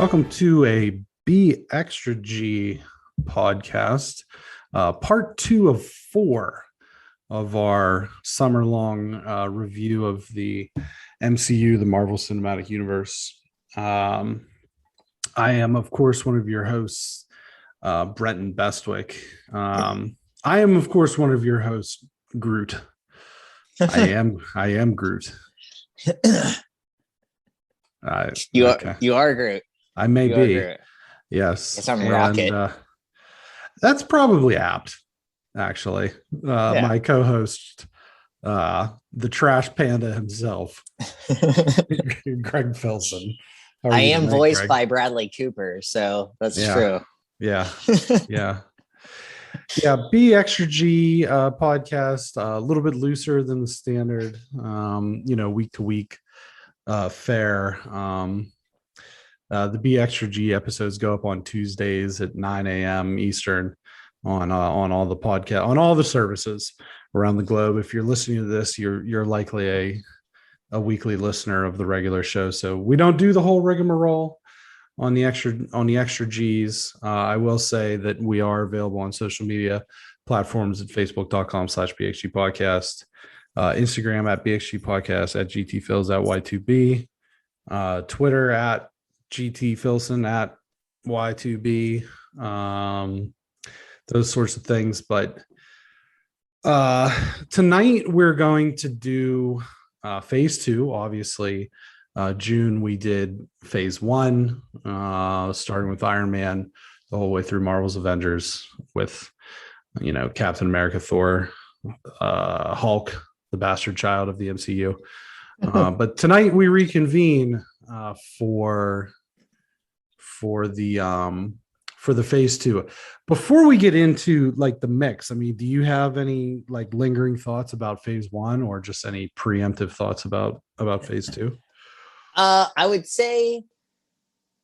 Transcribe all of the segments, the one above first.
Welcome to a BeXtraG podcast, part 2 of 4 of our summer-long review of the MCU, the Marvel Cinematic Universe. I am, of course, one of your hosts, Brenton Bestwick. I am, of course, one of your hosts, Groot. I am Groot. You are Groot. I may be. Yes. Yes, I'm Rocket. That's probably apt, actually. My co-host, the trash panda himself, Greg Filson. I am voiced by Bradley Cooper, so that's true. Yeah. BeXtraG podcast, a little bit looser than the standard, week to week fare. The BeXtraG episodes go up on Tuesdays at 9 a.m. Eastern on all the podcast, on all the services around the globe. If you're listening to this, you're likely a weekly listener of the regular show. So we don't do the whole rigmarole on the extra G's. I will say that we are available on social media platforms at facebook.com/BXG podcast, Instagram at BXG podcast, at GTFills at Y2B, Twitter at GT Filson at Y2B, those sorts of things. But tonight we're going to do phase 2. Obviously, June we did phase 1, starting with Iron Man the whole way through Marvel's Avengers with, Captain America, Thor, Hulk, the bastard child of the MCU. But tonight we reconvene for the phase 2. Before we get into the mix, do you have any lingering thoughts about phase 1 or just any preemptive thoughts about phase 2? I would say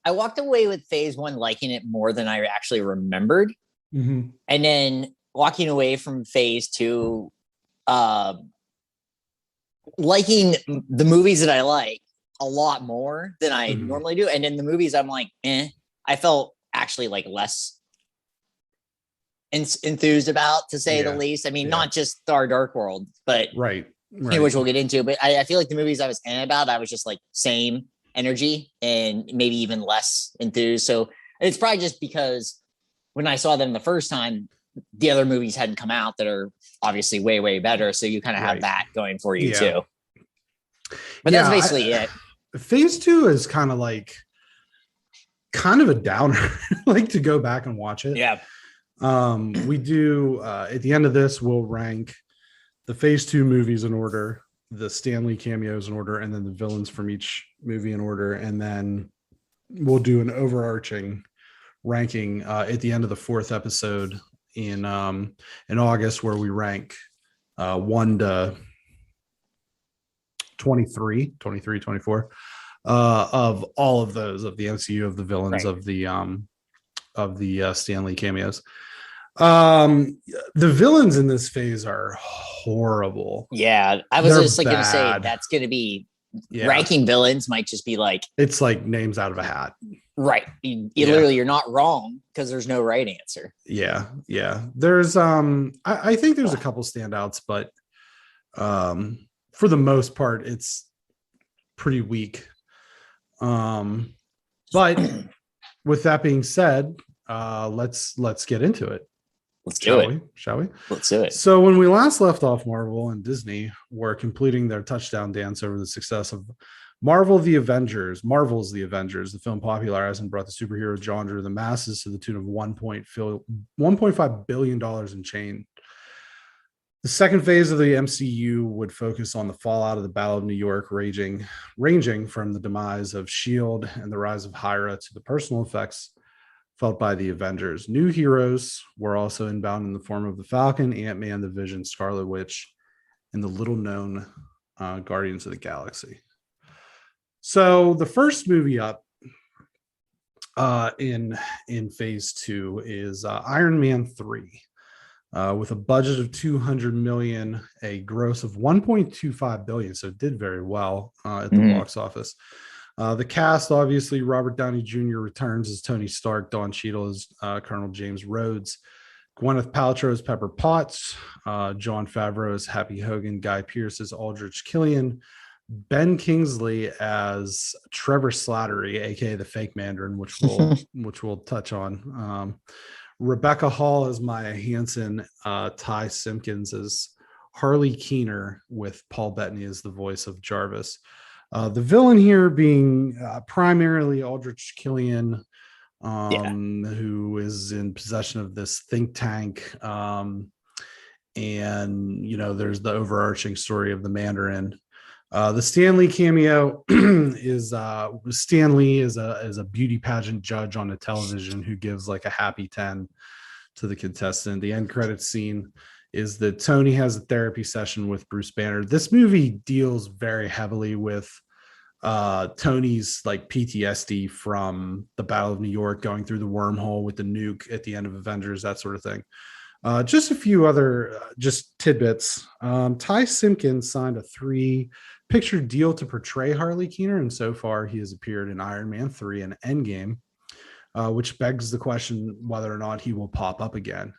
I walked away with phase 1 liking it more than I actually remembered. Mm-hmm. And then walking away from phase 2 liking the movies that I like a lot more than I normally do. And in the movies I'm like, I felt actually less enthused about, to say the least. Not just Thor Dark World, but right. Which we'll get into. But I feel like the movies I was about, I was just same energy and maybe even less enthused. So it's probably just because when I saw them the first time, the other movies hadn't come out that are obviously way, way better. So you kind of have that going for you too. But that's basically it. Phase 2 is kind of a downer, to go back and watch it. Yeah. We do at the end of this, we'll rank the phase 2 movies in order, the Stanley cameos in order, and then the villains from each movie in order. And then we'll do an overarching ranking at the end of the 4th episode in August, where we rank 1 to 23, 24 of all of those, of the MCU, of the villains, of the Stanley cameos. The villains in this phase are horrible. Yeah, I was just going to say that's going to be ranking villains might just be it's names out of a hat. Right. Literally, you're not wrong because there's no right answer. Yeah. There's I think there's a couple standouts, but for the most part, it's pretty weak. But with that being said, let's get into it. Shall we? Let's do it. So when we last left off, Marvel and Disney were completing their touchdown dance over the success of Marvel's The Avengers, the film popularized and brought the superhero genre to the masses to the tune of $1.5 billion in change. The second phase of the MCU would focus on the fallout of the Battle of New York, ranging from the demise of S.H.I.E.L.D. and the rise of Hydra to the personal effects felt by the Avengers. New heroes were also inbound in the form of the Falcon, Ant-Man, the Vision, Scarlet Witch, and the little-known Guardians of the Galaxy. So the first movie up in phase 2 is Iron Man 3. With a budget of $200 million, a gross of $1.25 billion, so it did very well at the box office. The cast, obviously, Robert Downey Jr. returns as Tony Stark, Don Cheadle as Colonel James Rhodes, Gwyneth Paltrow as Pepper Potts, Jon Favreau as Happy Hogan, Guy Pearce as Aldrich Killian, Ben Kingsley as Trevor Slattery, aka the fake Mandarin, which we'll touch on. Rebecca Hall as Maya Hansen, Ty Simpkins as Harley Keener, with Paul Bettany as the voice of Jarvis. The villain here being primarily Aldrich Killian, who is in possession of this think tank. And, there's the overarching story of the Mandarin. The Stanley cameo is Stanley is a beauty pageant judge on a television who gives like a happy 10 to the contestant. The end credits scene is that Tony has a therapy session with Bruce Banner. This movie deals very heavily with Tony's like PTSD from the Battle of New York, going through the wormhole with the nuke at the end of Avengers, that sort of thing. Just a few other just tidbits. Ty Simpkins signed a 3-picture deal to portray Harley Keener, and so far he has appeared in Iron Man 3 and Endgame, which begs the question whether or not he will pop up again.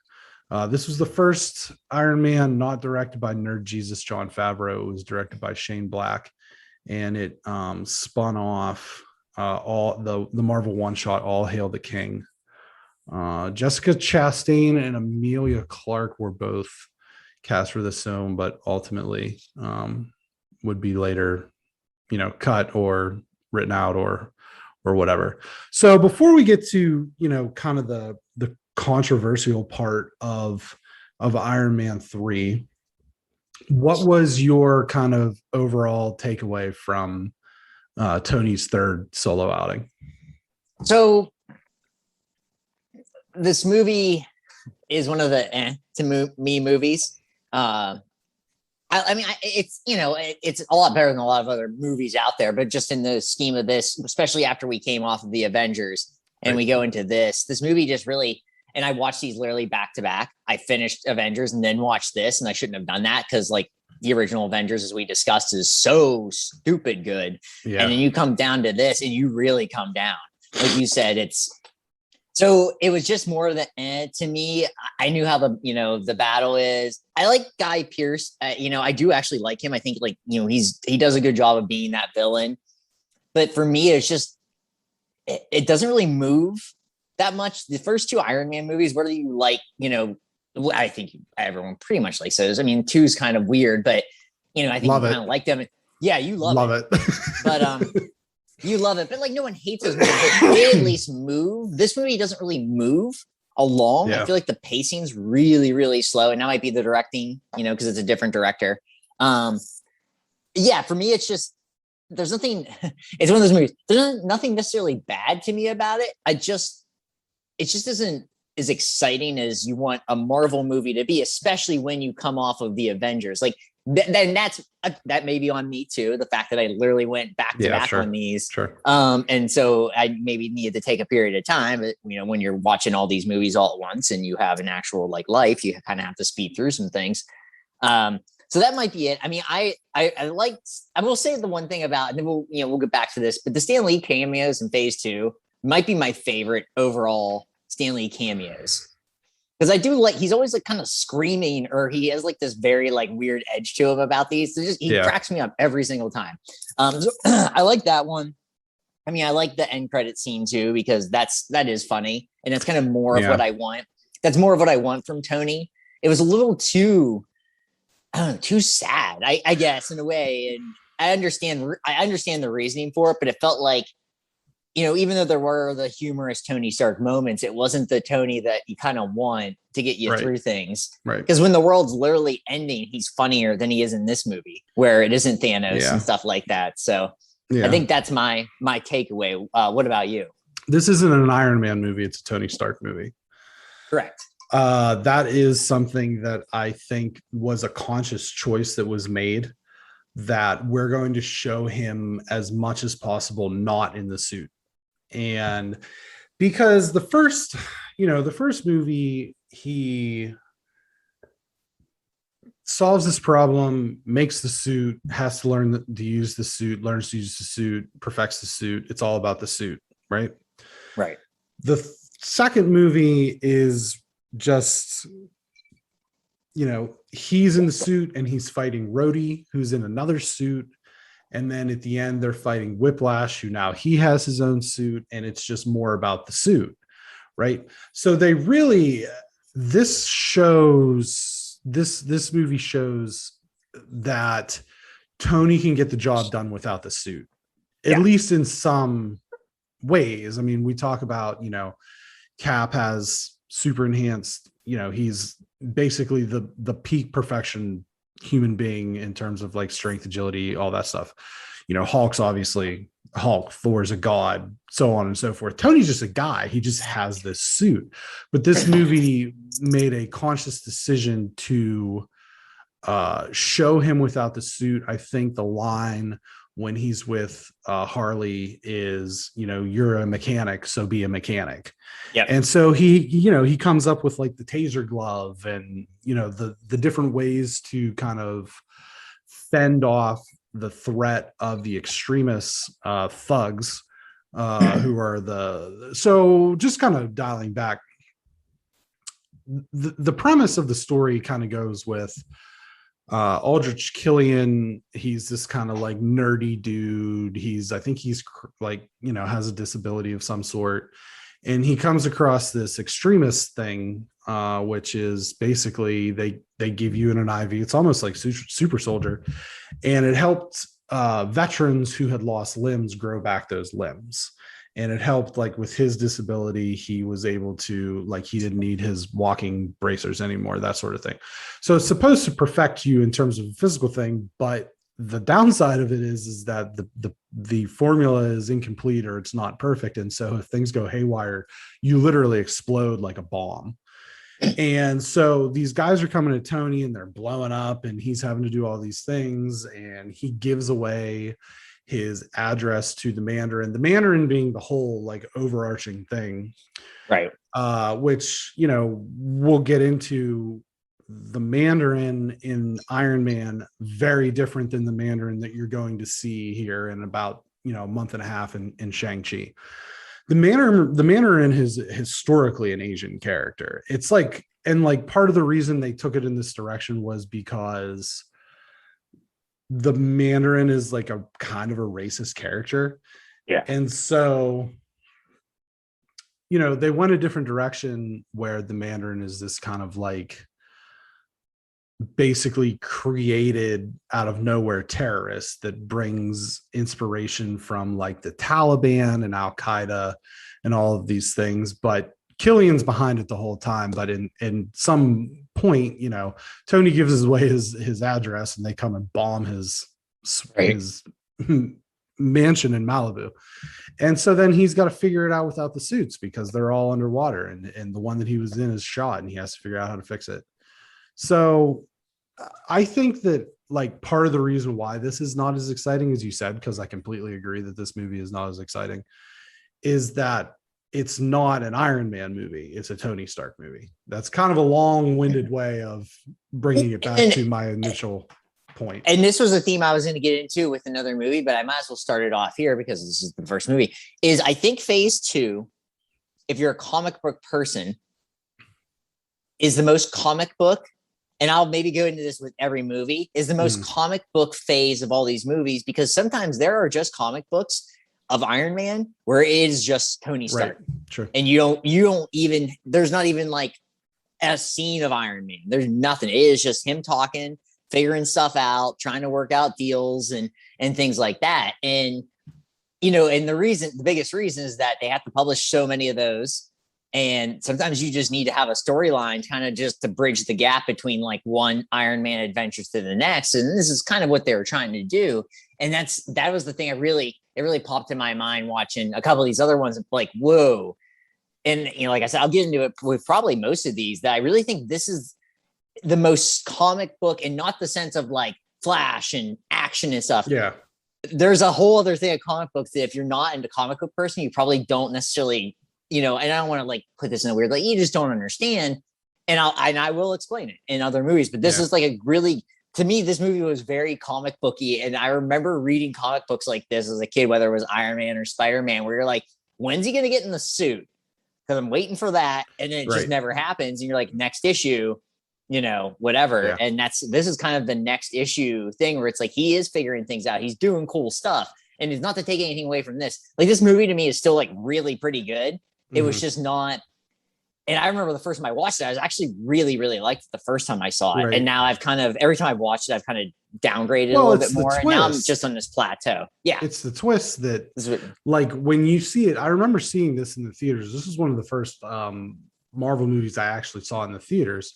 This was the first Iron Man not directed by Nerd Jesus Jon Favreau. It was directed by Shane Black, and it spun off all the Marvel one-shot All Hail the King. Jessica Chastain and Emilia Clarke were both cast for this film, but ultimately would be later, cut or written out or whatever. So before we get to, kind of the controversial part of Iron Man 3, what was your kind of overall takeaway from Tony's third solo outing? So this movie is one of the to me movies. It's it's a lot better than a lot of other movies out there, but just in the scheme of this, especially after we came off of the Avengers and we go into this movie just really. And I watched these literally back to back. I finished Avengers and then watched this, and I shouldn't have done that because like the original Avengers, as we discussed, is so stupid good. Yeah. And then you come down to this, and you really come down. Like you said, so it was just more of the to me. I knew how the battle is. I like Guy Pearce. I do actually like him. I think he does a good job of being that villain. But for me, it's just it doesn't really move that much. The first 2 Iron Man movies, whether you like, I think everyone pretty much likes those. I mean, 2 is kind of weird, but I think you kind of like them. Yeah, you love it. But you love it. But like no one hates those movies, but they at least move. This movie doesn't really move along. Yeah. I feel like the pacing's really, really slow. And that might be the directing, because it's a different director. For me, it's just there's nothing. It's one of those movies. There's nothing necessarily bad to me about it. It just isn't as exciting as you want a Marvel movie to be, especially when you come off of the Avengers. Like then that may be on me too. The fact that I literally went back to back on these. Sure. And so I maybe needed to take a period of time. But, when you're watching all these movies all at once and you have an actual life, you kind of have to speed through some things. So that might be it. I mean, I will say the one thing about, and then we'll get back to this, but the Stanley cameos in Phase 2 might be my favorite overall Stanley cameos. Because I do he's always kind of screaming, or he has this very weird edge to him about these. So he cracks me up every single time. So I like that one. I mean, I like the end credit scene too, because that is funny. And it's kind of more of what I want. That's more of what I want from Tony. It was a little too sad, I guess, in a way. And I understand the reasoning for it, but it felt like, even though there were the humorous Tony Stark moments, it wasn't the Tony that you kind of want to get you through things. Right. Because when the world's literally ending, he's funnier than he is in this movie, where it isn't Thanos and stuff like that. So I think that's my takeaway. What about you? This isn't an Iron Man movie. It's a Tony Stark movie. Correct. That is something that I think was a conscious choice that was made, that we're going to show him as much as possible not in the suit. And because the first movie, solves this problem, makes the suit, has to learn to use the suit, learns to use the suit, perfects the suit. It's all about the suit, right? Right. The second movie is just, he's in the suit and he's fighting Rhodey, who's in another suit. And then at the end, they're fighting Whiplash, who now he has his own suit, and it's just more about the suit, right? So they really, this movie shows that Tony can get the job done without the suit, at least in some ways. I mean, we talk about, Cap has super enhanced, he's basically the peak perfection human being in terms of like strength, agility, all that stuff. Hulk's obviously Hulk, Thor's a god, so on and so forth. Tony's just a guy. He just has this suit. But this movie made a conscious decision to show him without the suit. I think the line when he's with Harley is, you're a mechanic, so be a mechanic. Yeah. And so he comes up with like the taser glove and, the different ways to kind of fend off the threat of the extremists, thugs, who are so just kind of dialing back. The premise of the story kind of goes with Aldrich Killian. He's this kind of like nerdy dude. I think he's like, has a disability of some sort. And he comes across this extremist thing, which is basically they give you an IV. It's almost like super soldier. And it helped veterans who had lost limbs grow back those limbs. And it helped like with his disability, he was able to, like, he didn't need his walking bracers anymore, that sort of thing. So it's supposed to perfect you in terms of a physical thing, but the downside of it is that the formula is incomplete or it's not perfect. And so if things go haywire, you literally explode like a bomb. And so these guys are coming to Tony and they're blowing up and he's having to do all these things. And he gives away his address to the Mandarin being the whole like overarching thing. Right. Which, we'll get into. The Mandarin in Iron Man, very different than the Mandarin that you're going to see here in about, a month and a half in Shang-Chi. The Mandarin is historically an Asian character. It's like, and like part of the reason they took it in this direction was because the Mandarin is like a kind of a racist character. Yeah. And so, they went a different direction where the Mandarin is this kind of like basically created out of nowhere terrorist that brings inspiration from like the Taliban and Al Qaeda and all of these things. But Killian's behind it the whole time. But in some point, Tony gives away his address and they come and bomb his mansion in Malibu. And so then he's got to figure it out without the suits because they're all underwater and the one that he was in is shot and he has to figure out how to fix it. So I think that like part of the reason why this is not as exciting as you said, because I completely agree that this movie is not as exciting, is that it's not an Iron Man movie. It's a Tony Stark movie. That's kind of a long-winded way of bringing it back to my initial point. And this was a theme I was going to get into with another movie, but I might as well start it off here because this is the first movie. Is I think phase 2, if you're a comic book person, is the most comic book, and I'll maybe go into this with every movie, is the most comic book phase of all these movies, because sometimes there are just comic books of Iron Man where it is just Tony Stark. Right. Sure. And you don't even, there's not even like a scene of Iron Man. There's nothing. It is just him talking, figuring stuff out, trying to work out deals and things like that. And, and the biggest reason is that they have to publish so many of those. And sometimes you just need to have a storyline kind of just to bridge the gap between like one Iron Man adventure to the next. And this is kind of what they were trying to do. And that was the thing it really popped in my mind watching a couple of these other ones. Like, whoa. And, like I said, I'll get into it with probably most of these, that I really think this is the most comic book, and not the sense of like Flash and action and stuff. Yeah. There's a whole other thing of comic books that if you're not into comic book person, you probably don't necessarily, and I don't want to like put this in a weird, like, you just don't understand. and I will explain it in other movies, but this is like a really, to me, this movie was very comic booky. And I remember reading comic books like this as a kid, whether it was Iron Man or Spider-Man, where you're like, when's he going to get in the suit? Because I'm waiting for that. And then it just never happens. And you're like, next issue, whatever. Yeah. And this is kind of the next issue thing where it's like, he is figuring things out. He's doing cool stuff. And it's not to take anything away from this. Like, this movie to me is still like really pretty good. It was just not. And I remember the first time I watched it, I was actually really, really liked it the first time I saw it. Right. And now I've kind of, every time I've watched it, I've kind of downgraded a little bit more. And now I'm just on this plateau. Yeah. It's the twist that, like, when you see it, I remember seeing this in the theaters. This is one of the first Marvel movies I actually saw in the theaters.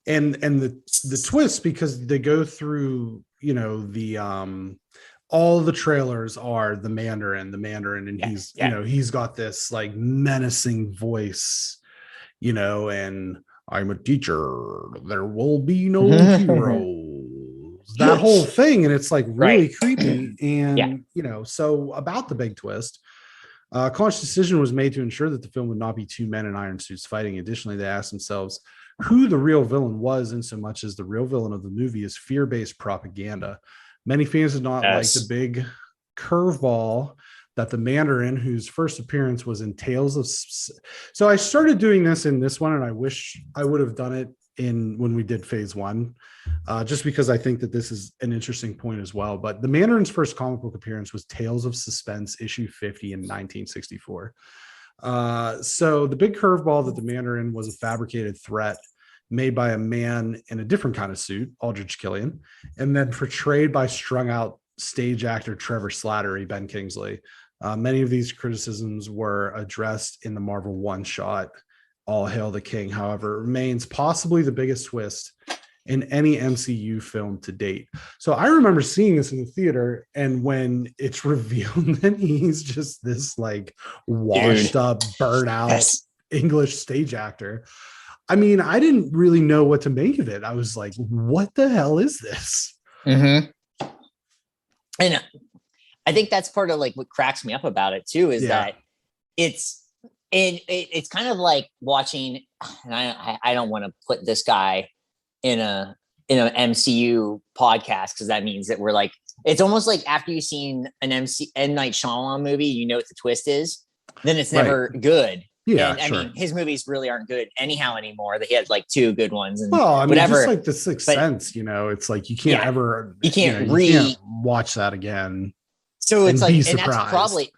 And the twist, because they go through, all the trailers are the Mandarin, and he's, he's got this like menacing voice, and I'm a teacher, there will be no heroes, that whole thing. And it's like really creepy. And, so about the big twist, a conscious decision was made to ensure that the film would not be two men in iron suits fighting. Additionally, they asked themselves who the real villain was, in so much as the real villain of the movie is fear-based propaganda. Many fans did not like the big curveball that the Mandarin, whose first appearance was in Tales of... So I started doing this in this one, and I wish I would have done it when we did phase one, just because I think that this is an interesting point as well. But the Mandarin's first comic book appearance was Tales of Suspense, issue 50 in 1964. So the big curveball that the Mandarin was a fabricated threat made by a man in a different kind of suit, Aldrich Killian, and then portrayed by strung out stage actor Trevor Slattery, Ben Kingsley. Many of these criticisms were addressed in the Marvel one-shot All Hail the King. However, it remains possibly the biggest twist in any MCU film to date. So I remember seeing this in the theater, and when it's revealed that he's just this like washed up, burnt out English stage actor, I mean, I didn't really know what to make of it. I was like, what the hell is this? And I think that's part of like what cracks me up about it too, is that it's kind of like watching, and I don't want to put this guy in an MCU podcast, because that means that we're like, it's almost like after you've seen an M. Night Shyamalan movie, you know what the twist is, then it's never good. Yeah, and, I mean, his movies really aren't good anyhow anymore. He had like two good ones, and just like The Sixth Sense, it's like you can't you can't watch that again. So it's like,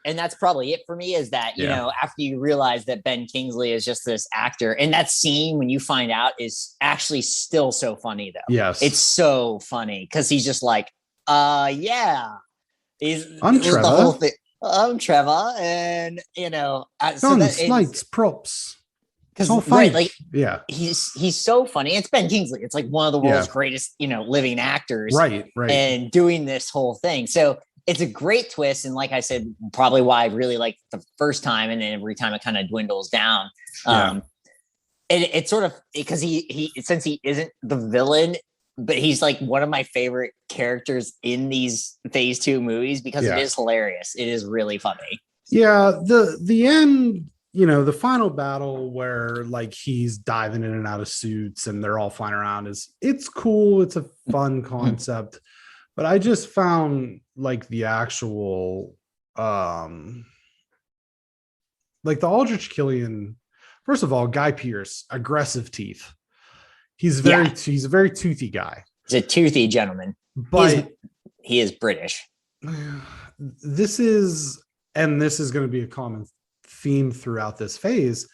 and that's probably it for me, is that, after you realize that Ben Kingsley is just this actor, and that scene when you find out is actually still so funny though. Yes. It's so funny because he's just like, I'm Trevor. The whole thing. I'm Trevor, and Slights props. Because he's so funny. It's Ben Kingsley. It's like one of the world's greatest, living actors. Right. And doing this whole thing. So it's a great twist. And like I said, probably why I really liked the first time. And then every time it kind of dwindles down. It's sort of because he since he isn't the villain, but he's like one of my favorite characters in these phase 2 movies, because it is hilarious. It is really funny. Yeah. The end, the final battle where like he's diving in and out of suits and they're all flying around, it's cool. It's a fun concept, but I just found like the actual, like the Aldrich Killian, first of all, Guy Pearce, aggressive teeth. He's a very toothy guy. He's a toothy gentleman, but he is British. This is going to be a common theme throughout this phase,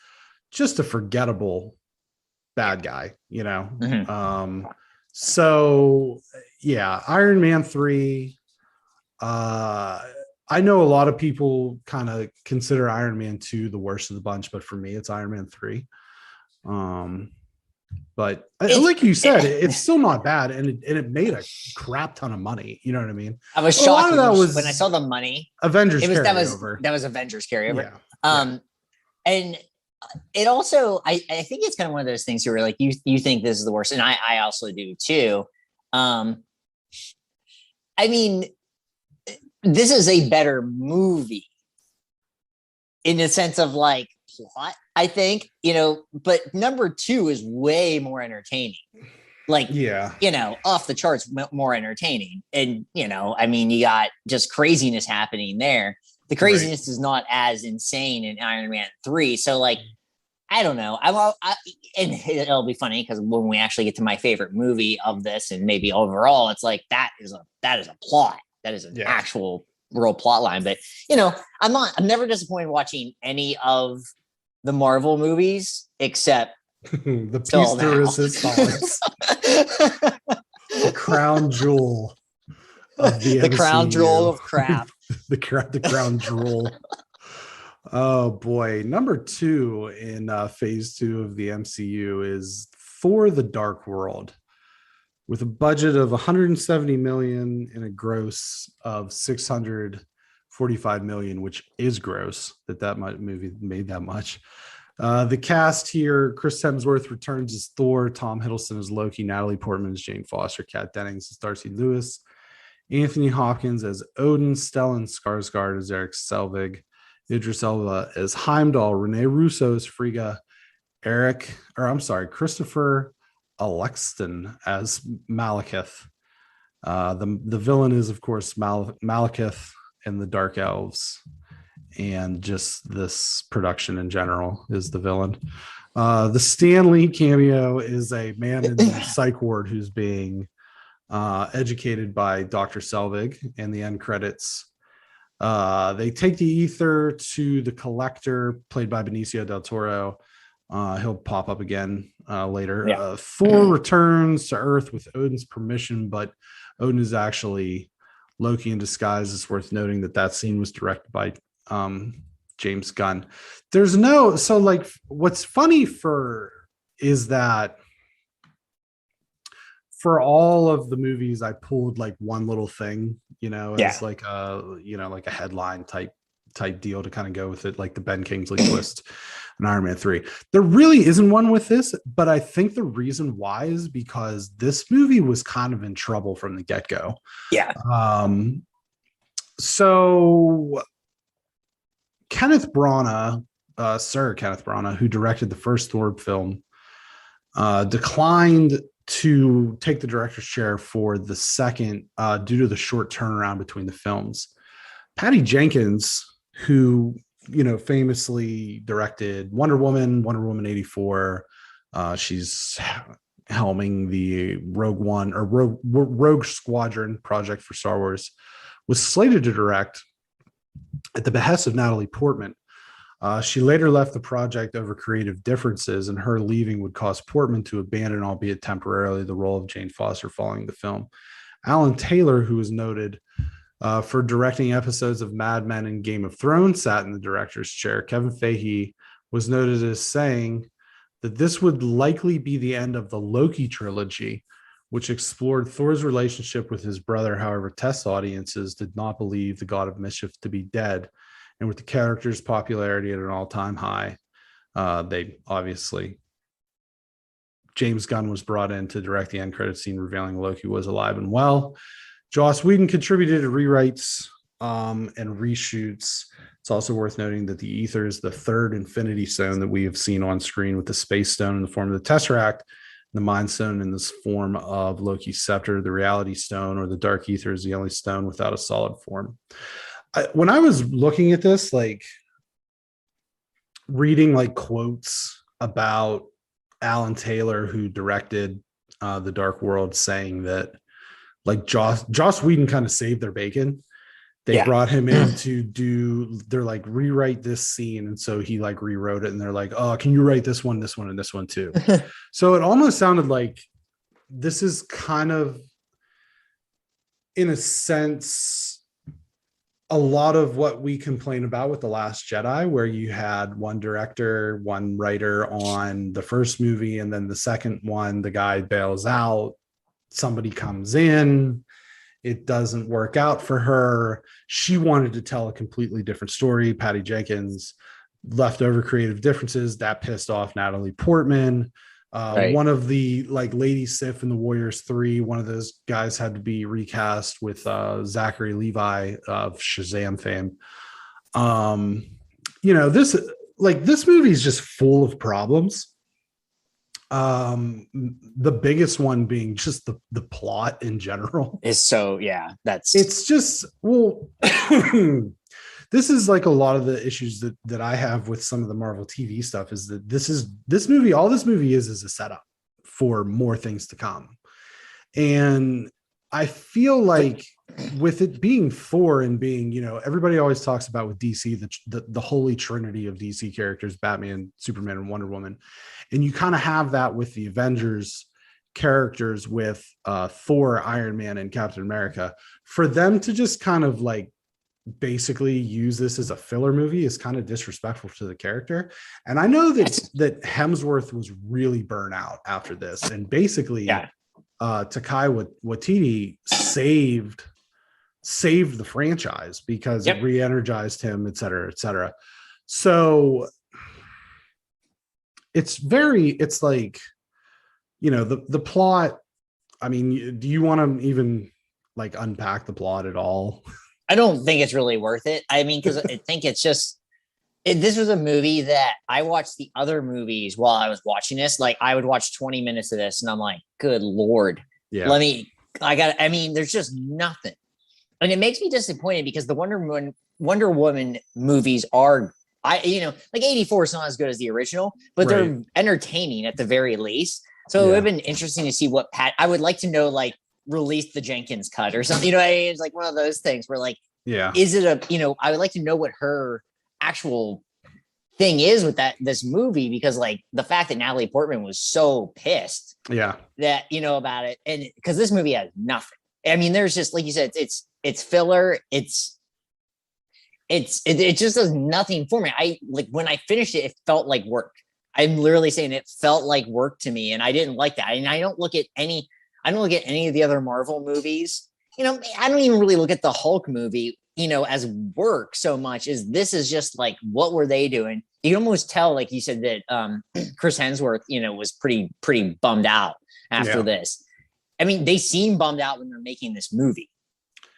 just a forgettable bad guy, So Iron Man 3. I know a lot of people kind of consider Iron Man 2 the worst of the bunch, but for me, it's Iron Man 3. But like you said, it's still not bad, and it made a crap ton of money. You know what I mean? I was shocked when I saw the money. Avengers carryover. That was Avengers carryover. Yeah. And it also, I think it's kind of one of those things where like you think this is the worst, and I also do too. I mean, this is a better movie in the sense of like plot, I think, but number 2 is way more entertaining. Like, off the charts, more entertaining. And, I mean, you got just craziness happening there. The craziness is not as insane in Iron Man 3. So, like, I don't know. And it'll be funny because when we actually get to my favorite movie of this, and maybe overall, it's like that is a plot. That is an actual real plot line. But I'm never disappointed watching any of the Marvel movies except the piece de resistance, the crown jewel of the crown jewel of crap. the crown jewel. Oh boy. Number 2 in phase 2 of the MCU is Thor: The Dark World, with a budget of 170 million and a gross of 645 million, which is gross that movie made that much. The cast here: Chris Hemsworth returns as Thor, Tom Hiddleston as Loki, Natalie Portman as Jane Foster, Kat Dennings as Darcy Lewis, Anthony Hopkins as Odin, Stellan Skarsgård as Eric Selvig, Idris Elba as Heimdall, Rene Russo as Frigga, Christopher Alexton as Malekith. The villain is, of course, Malekith and the Dark Elves, and just this production in general is the villain. The Stanley cameo is a man in the psych ward who's being educated by Dr. Selvig. In the end credits, they take the ether to the Collector, played by Benicio del Toro. He'll pop up again later. Thor returns to Earth with Odin's permission, but Odin is actually Loki in disguise. It's worth noting that scene was directed by James Gunn. What's funny is that for all of the movies, I pulled like one little thing, as like a headline type deal to kind of go with it, like the Ben Kingsley twist in Iron Man 3. There really isn't one with this, but I think the reason why is because this movie was kind of in trouble from the get-go. Yeah. So Kenneth Branagh, Sir Kenneth Branagh, who directed the first Thor film, declined to take the director's chair for the second due to the short turnaround between the films. Patty Jenkins, who famously directed Wonder Woman 84, she's helming the Rogue Squadron project for Star Wars, was slated to direct at the behest of Natalie Portman. She later left the project over creative differences, and her leaving would cause Portman to abandon, albeit temporarily, the role of Jane Foster following the film. Alan Taylor, who was noted for directing episodes of Mad Men and Game of Thrones, sat in the director's chair. Kevin Feige was noted as saying that this would likely be the end of the Loki trilogy, which explored Thor's relationship with his brother. However, test audiences did not believe the God of Mischief to be dead. And with the character's popularity at an all-time high, James Gunn was brought in to direct the end credit scene, revealing Loki was alive and well. Joss Whedon contributed to rewrites and reshoots. It's also worth noting that the Ether is the third Infinity Stone that we have seen on screen, with the Space Stone in the form of the Tesseract, the Mind Stone in this form of Loki's scepter. The Reality Stone, or the Dark Ether, is the only stone without a solid form. When I was looking at this, reading quotes about Alan Taylor, who directed The Dark World, saying that Joss Whedon kind of saved their bacon. They brought him in to rewrite this scene, and so he rewrote it, and they're like, oh, can you write this one, and this one too? So it almost sounded like this is kind of, in a sense, a lot of what we complain about with The Last Jedi, where you had one director, one writer on the first movie, and then the second one, the guy bails out, somebody comes in, it doesn't work out for her. She wanted to tell a completely different story. Patty Jenkins, leftover creative differences, that pissed off Natalie Portman. One of the Lady Sif in the Warriors 3, one of those guys had to be recast with Zachary Levi of Shazam fame. like this movie is just full of problems. The biggest one being just the plot in general. Is so yeah, It's just, well, this is like a lot of the issues that I have with some of the Marvel TV stuff, is that this movie is a setup for more things to come. And I feel like with it being Thor and being, everybody always talks about with DC, the holy trinity of DC characters, Batman, Superman, and Wonder Woman. And you kind of have that with the Avengers characters with Thor, Iron Man, and Captain America. For them to just kind of like basically use this as a filler movie is kind of disrespectful to the character. And I know that Hemsworth was really burnt out after this, and basically Taika Waititi saved the franchise because it re-energized him, et cetera, et cetera. So it's like, the plot. I mean, do you want to even like unpack the plot at all? I don't think it's really worth it. I mean, because I think it's just this was a movie that I watched the other movies while I was watching this. Like I would watch 20 minutes of this and I'm like, good Lord. Yeah. I mean, there's just nothing. And it makes me disappointed because the Wonder Woman movies are, like 84 is not as good as the original, but they're entertaining at the very least. So it would have been interesting to see what I would like to know, like, release the Jenkins cut or something. It's like one of those things where like, is it I would like to know what her actual thing is with this movie, because like the fact that Natalie Portman was so pissed that about it, and because this movie has nothing. I mean, there's just, like you said, it's filler. It just does nothing for me. I like when I finished it, it felt like work. I'm literally saying it felt like work to me, and I didn't like that. And I don't look at any of the other Marvel movies. I don't even really look at the Hulk movie, as work so much as this is just like, what were they doing? You can almost tell, like you said, that Chris Hemsworth, was pretty bummed out after this. I mean, they seem bummed out when they're making this movie,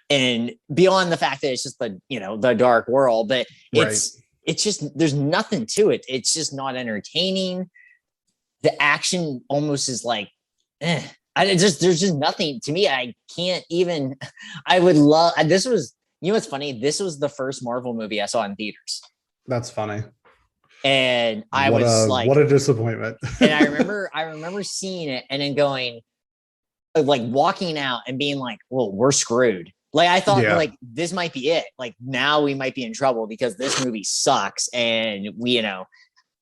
and beyond the fact that it's just the dark world, but it's just, there's nothing to it. It's just not entertaining. The action almost is like, there's just nothing to me. I can't even, I would love, this was, what's funny? This was the first Marvel movie I saw in theaters. That's funny. And I was like, what a disappointment. And I remember seeing it and then going, like walking out and being like, well, we're screwed. Like I thought like this might be it. Like now we might be in trouble because this movie sucks. And we,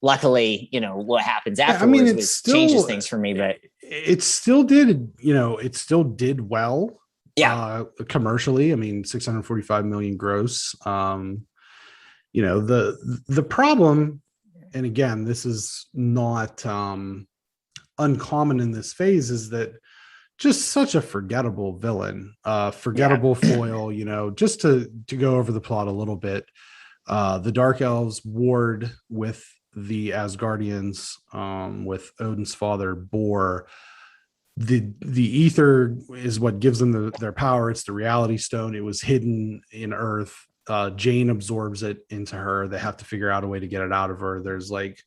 luckily, what happens afterwards changes things for me, but it still did, well. Yeah. Commercially, I mean, 645 million gross. The problem, and again, this is not uncommon in this phase, is that just such a forgettable villain, forgettable foil, just to go over the plot a little bit. The Dark Elves warred with the Asgardians, with Odin's father, Bor. The ether is what gives them their power. It's the reality stone. It was hidden in Earth. Jane absorbs it into her. They have to figure out a way to get it out of her. There's like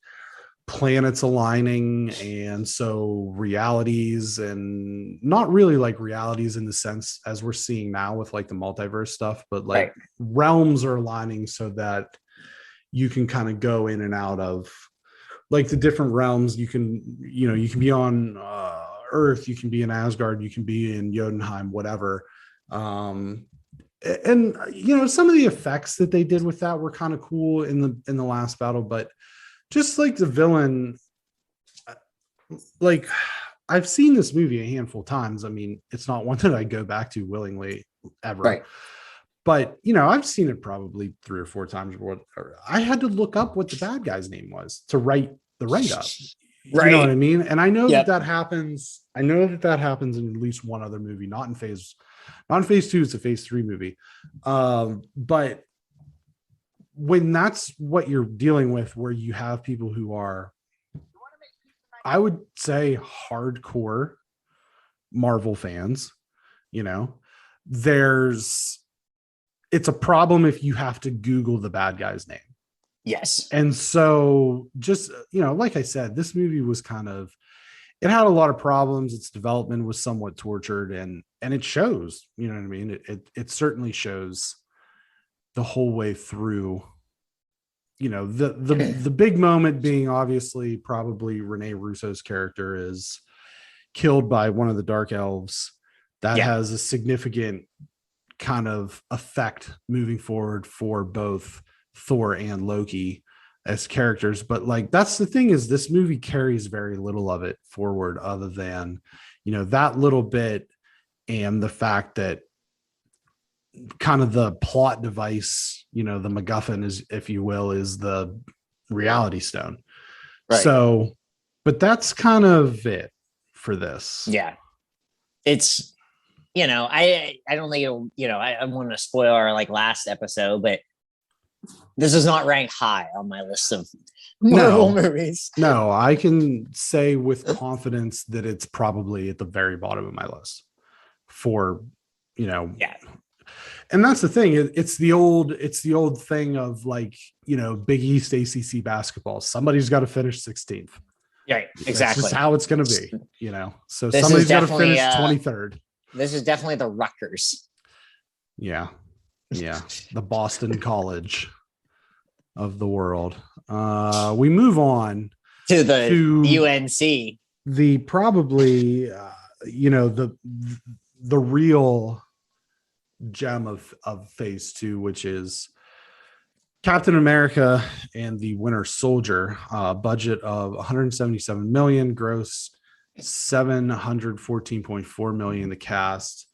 planets aligning, and so realities, and not really like realities in the sense as we're seeing now with like the multiverse stuff, but like realms are aligning so that you can kind of go in and out of like the different realms. You can be on Earth, you can be in Asgard, you can be in Jotunheim, whatever. And some of the effects that they did with that were kind of cool in the last battle, but just like the villain, like I've seen this movie a handful of times. I mean, it's not one that I go back to willingly ever. Right. But, I've seen it probably 3 or 4 times. I had to look up what the bad guy's name was to write the write-up. Right. You know what I mean? And I know that happens. I know that happens in at least one other movie, not in phase 2. It's a phase 3 movie. But when that's what you're dealing with, where you have people who are, I would say, hardcore Marvel fans, it's a problem if you have to Google the bad guy's name. Yes. And so just, like I said, this movie was it had a lot of problems. Its development was somewhat tortured, and it shows, you know what I mean? It certainly shows the whole way through. The big moment being obviously probably Rene Russo's character is killed by one of the dark elves. That has a significant kind of effect moving forward for both Thor and Loki as characters. But like, that's the thing, is this movie carries very little of it forward, other than, that little bit, and the fact that kind of the plot device, the MacGuffin is, if you will, is the Reality Stone. Right. So, but that's kind of it for this. Yeah. It's, I don't think I want to spoil our like last episode, but this is not ranked high on my list of Marvel movies. No, I can say with confidence that it's probably at the very bottom of my list for, And that's the thing. It's the old thing of like, Big East ACC basketball. Somebody's got to finish 16th. Yeah, exactly. That's just how it's going to be, So this somebody's got to finish 23rd. This is definitely the Rutgers. Yeah. The Boston College of the world. We move on to the UNC. The probably, the real gem of phase 2, which is Captain America and the Winter Soldier. Budget of 177 million, gross 714.4 million. The cast: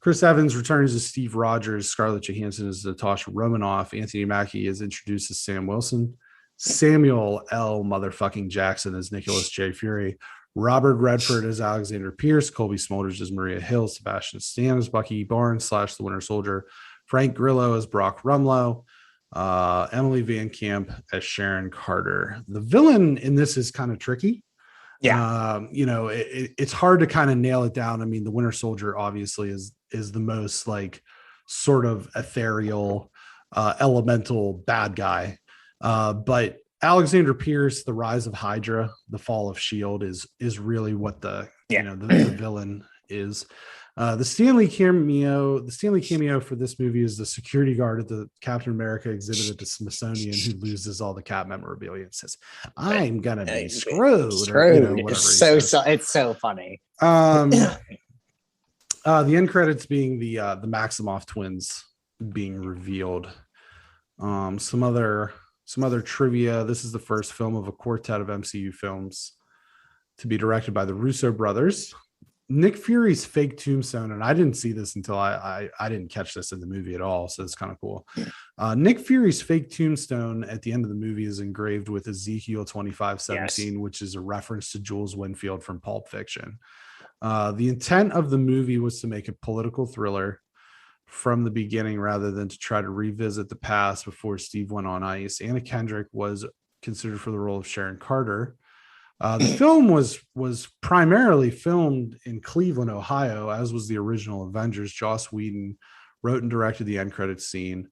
Chris Evans returns as Steve Rogers, Scarlett Johansson as Natasha Romanoff, Anthony Mackie is introduced as Sam Wilson, Samuel L. motherfucking Jackson as Nicholas J. Fury, Robert Redford as Alexander Pierce, Colby Smulders as Maria Hill, Sebastian Stan as Bucky Barnes / the Winter Soldier, Frank Grillo as Brock Rumlow, Emily Van Camp as Sharon Carter. The villain in this is kind of tricky. Yeah. It's hard to kind of nail it down. I mean, the Winter Soldier obviously is the most like sort of ethereal, elemental bad guy. But Alexander Pierce, the rise of Hydra, the fall of S.H.I.E.L.D. is really what the villain is. The Stanley cameo for this movie is the security guard at the Captain America exhibit at the Smithsonian who loses all the Cap memorabilia and says, "I'm gonna be screwed." Or, it's so funny. The end credits being the Maximoff twins being revealed. Some other trivia: this is the first film of a quartet of MCU films to be directed by the Russo brothers. Nick Fury's fake tombstone, and I didn't see this until I didn't catch this in the movie at all, so it's kind of cool. Nick Fury's fake tombstone at the end of the movie is engraved with Ezekiel 25:17, which is a reference to Jules Winfield from Pulp Fiction. The intent of the movie was to make a political thriller from the beginning rather than to try to revisit the past before Steve went on ice. Anna Kendrick was considered for the role of Sharon Carter. The film was primarily filmed in Cleveland, Ohio, as was the original Avengers. Joss Whedon wrote and directed the end credits scene,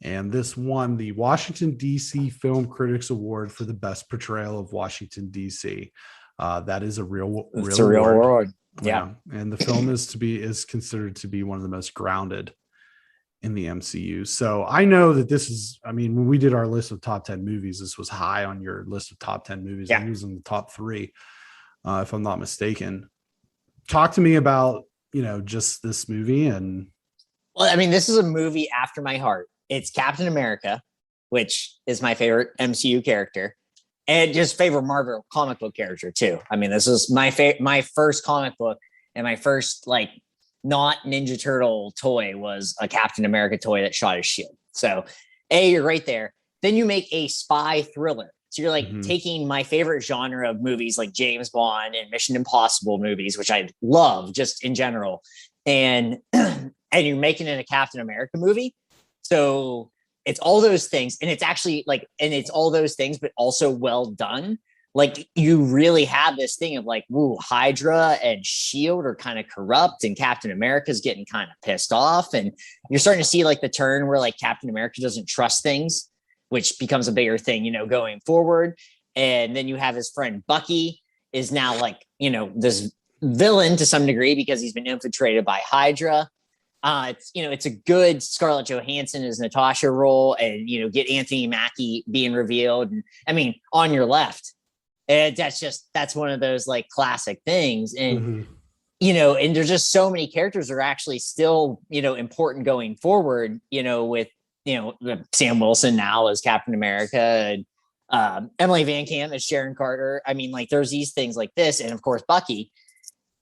and this won the Washington, D.C. Film Critics Award for the best portrayal of Washington, D.C. That is a real award. Yeah. And the film is considered to be one of the most grounded in the MCU. So I know that this is, I mean, when we did our list of top 10 movies, this was high on your list of top 10 movies. I think it was in the top 3, if I'm not mistaken. Talk to me about, just this movie. And well, I mean, this is a movie after my heart. It's Captain America, which is my favorite MCU character, and just favorite Marvel comic book character too. I mean, this is my first comic book, and my first not Ninja Turtle toy was a Captain America toy that shot his shield. So you're right there. Then you make a spy thriller. So you're taking my favorite genre of movies like James Bond and Mission Impossible movies, which I love just in general. And you're making it a Captain America movie. So it's all those things. And it's actually it's all those things, but also well done. You really have this thing of Hydra and S.H.I.E.L.D. are kind of corrupt, and Captain America's getting kind of pissed off. And you're starting to see the turn where Captain America doesn't trust things which becomes a bigger thing, going forward. And then you have his friend Bucky is now like, this villain to some degree because he's been infiltrated by Hydra. It's a good Scarlett Johansson as Natasha role, and get Anthony Mackie being revealed. And I mean, on your left, and that's one of those like classic things. And and there's just so many characters that are actually still important going forward. With Sam Wilson now as Captain America, and Emily Van Camp as Sharon Carter. I mean, like there's these things like this, and of course Bucky.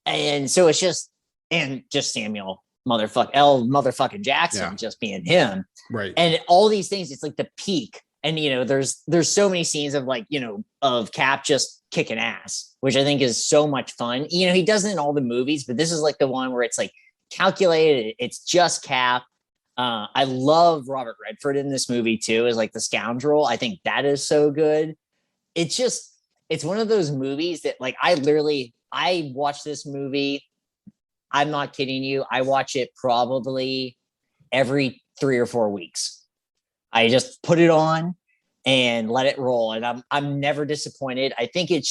And so it's just Samuel motherfucking Jackson just being him. Right. And all these things, it's like the peak. And, there's so many scenes of like, of Cap just kicking ass, which I think is so much fun. He does it in all the movies, but this is like the one where it's like calculated. It's just Cap. I love Robert Redford in this movie too, as like the scoundrel. I think that is so good. It's one of those movies that like, I watch this movie. I'm not kidding you. I watch it probably every 3 or 4 weeks. I just put it on and let it roll. And I'm never disappointed. I think it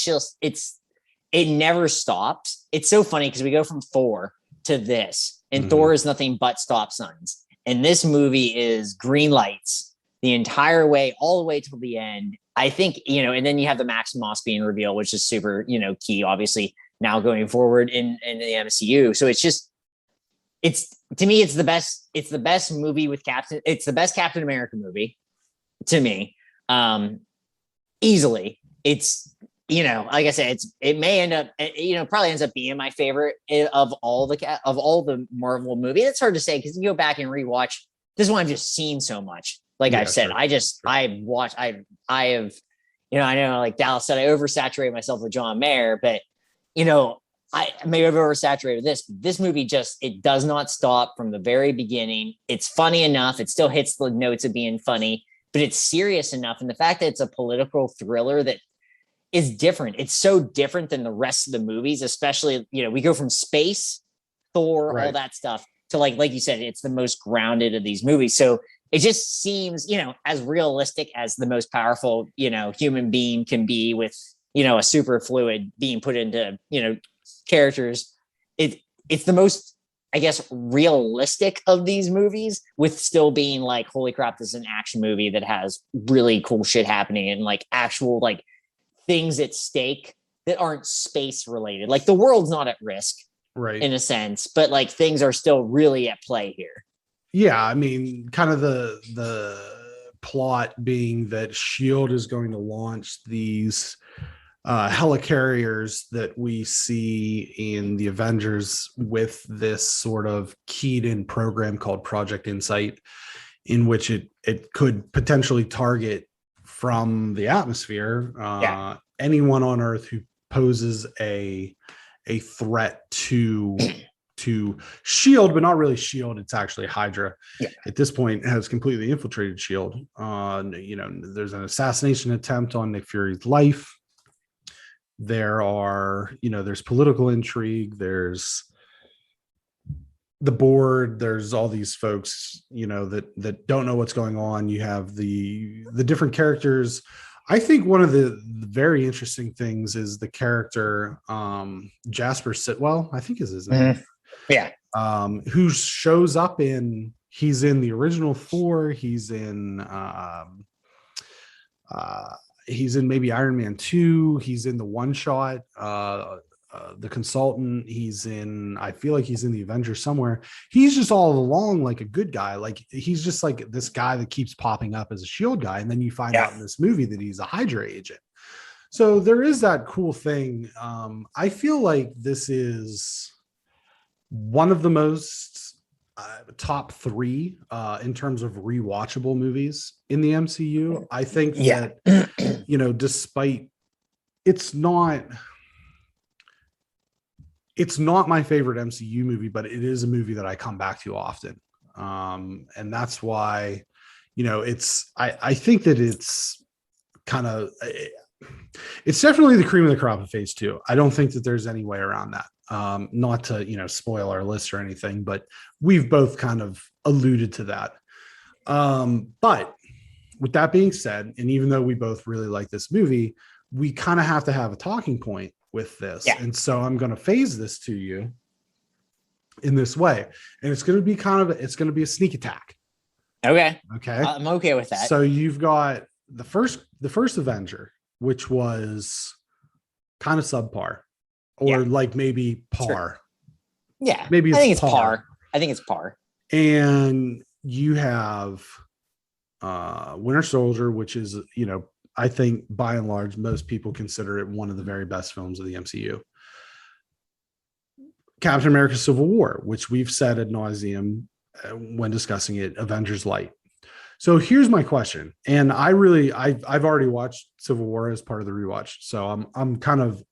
never stops. It's so funny because we go from Thor to this, and Thor is nothing but stop signs. And this movie is green lights the entire way, all the way till the end. I think, and then you have the Maximoff being revealed, which is super, key, obviously, now going forward in the MCU. So to me, it's the best movie with it's the best Captain America movie to me. Easily. It's, like I said, it may end up, probably ends up being my favorite of all the Marvel movies. It's hard to say because you go back and rewatch. This one I've just seen so much. Like I've said, sure. I have, I know like Dallas said, I oversaturated myself with John Mayer, but I may have oversaturated this. This movie it does not stop from the very beginning. It's funny enough. It still hits the notes of being funny, but it's serious enough. And the fact that it's a political thriller that is different. It's so different than the rest of the movies, especially, we go from space, Thor, all that stuff to like you said, it's the most grounded of these movies. So it just seems, as realistic as the most powerful, human being can be with, a super fluid being put into, characters. It's the most, I guess, realistic of these movies, with still being like, holy crap, this is an action movie that has really cool shit happening and like actual like things at stake that aren't space related. Like the world's not at risk, right, in a sense, but like things are still really at play here. Yeah, I mean, kind of the plot being that Shield is going to launch these helicarriers that we see in the Avengers with this sort of keyed in program called Project Insight, in which it could potentially target from the atmosphere anyone on Earth who poses a threat to Shield, but not really Shield. It's actually Hydra. At this point has completely infiltrated Shield. There's an assassination attempt on Nick Fury's life. There's political intrigue. There's the board. There's all these folks, that don't know what's going on. You have the different characters. I think one of the very interesting things is the character Jasper Sitwell, I think is his name. Who shows up he's in the original Thor. He's in maybe Iron Man 2. He's in the One Shot, the Consultant. I feel like he's in the Avengers somewhere. He's just all along like a good guy. Like he's just like this guy that keeps popping up as a Shield guy. And then you find out in this movie that he's a Hydra agent. So there is that cool thing. I feel like this is one of the most top 3 in terms of rewatchable movies in the MCU. I think that, despite it's not my favorite MCU movie, but it is a movie that I come back to often. And that's why, I think that it's kind of, it's definitely the cream of the crop of phase 2. I don't think that there's any way around that. Not to, spoil our list or anything, but we've both kind of alluded to that. But with that being said, and even though we both really like this movie, we kind of have to have a talking point with this. Yeah. And so I'm going to phase this to you in this way. And it's going to be it's going to be a sneak attack. Okay. Okay. I'm okay with that. So you've got the first Avenger, which was kind of subpar, or like maybe par. Sure. Yeah. Maybe I think it's par. I think it's par. And you have Winter Soldier, which is, I think by and large, most people consider it one of the very best films of the MCU. Captain America Civil War, which we've said ad nauseum when discussing it, Avengers Light. So here's my question. And I've already watched Civil War as part of the rewatch. So I'm kind of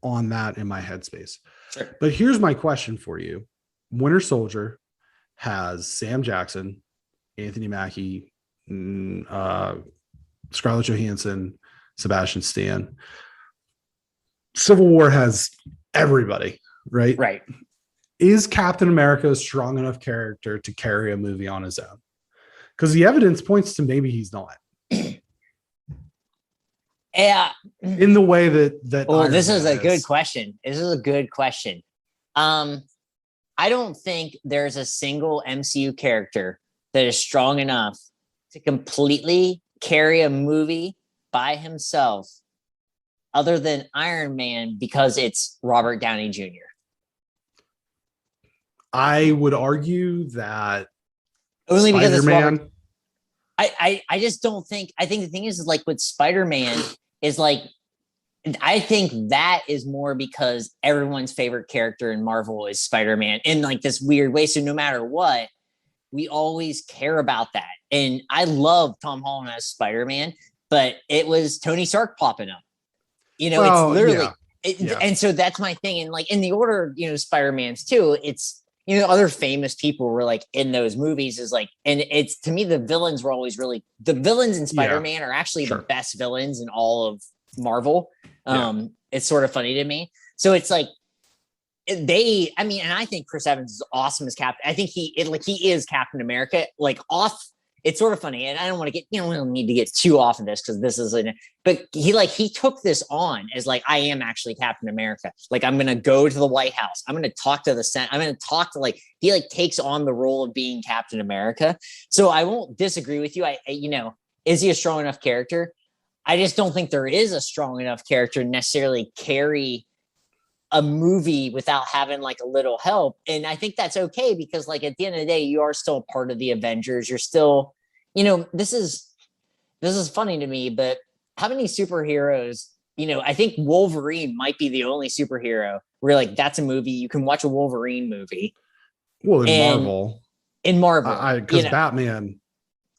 on that in my headspace. Sure. But here's my question for you. Winter Soldier has Sam Jackson, Anthony Mackie, Scarlett Johansson, Sebastian Stan. Civil War has everybody, right? Right. Is Captain America a strong enough character to carry a movie on his own? Because the evidence points to maybe he's not. Yeah. In the way that. Well, this is a good question. This is a good question. I don't think there's a single MCU character that is strong enough to completely carry a movie by himself other than Iron Man, because it's Robert Downey Jr. I would argue that only because it's Spider-Man. Robert. I just don't think. I think the thing is like with Spider-Man is like, I think that is more because everyone's favorite character in Marvel is Spider-Man in like this weird way. So no matter what, we always care about that. And I love Tom Holland as Spider-Man, but it was Tony Stark popping up. It's literally, and so that's my thing. And like in the order, Spider-Man's too, it's, other famous people were like in those movies is like, and it's, to me, the villains were always the villains in Spider-Man are actually the best villains in all of Marvel. It's sort of funny to me. So it's like and I think Chris Evans is awesome as Captain. I think he is Captain America, like off. It's sort of funny. And I don't want to get, we don't need to get too off of this because this is, but he took this on as like, I am actually Captain America. Like, I'm going to go to the White House. I'm going to talk to the Senate. I'm going to talk to he takes on the role of being Captain America. So I won't disagree with you. Is he a strong enough character? I just don't think there is a strong enough character to necessarily carry a movie without having like a little help. And I think that's okay because like at the end of the day, you are still part of the Avengers. You're still, this is funny to me, but how many superheroes, I think Wolverine might be the only superhero where like, that's a movie. You can watch a Wolverine movie. Well, in Marvel, because Batman.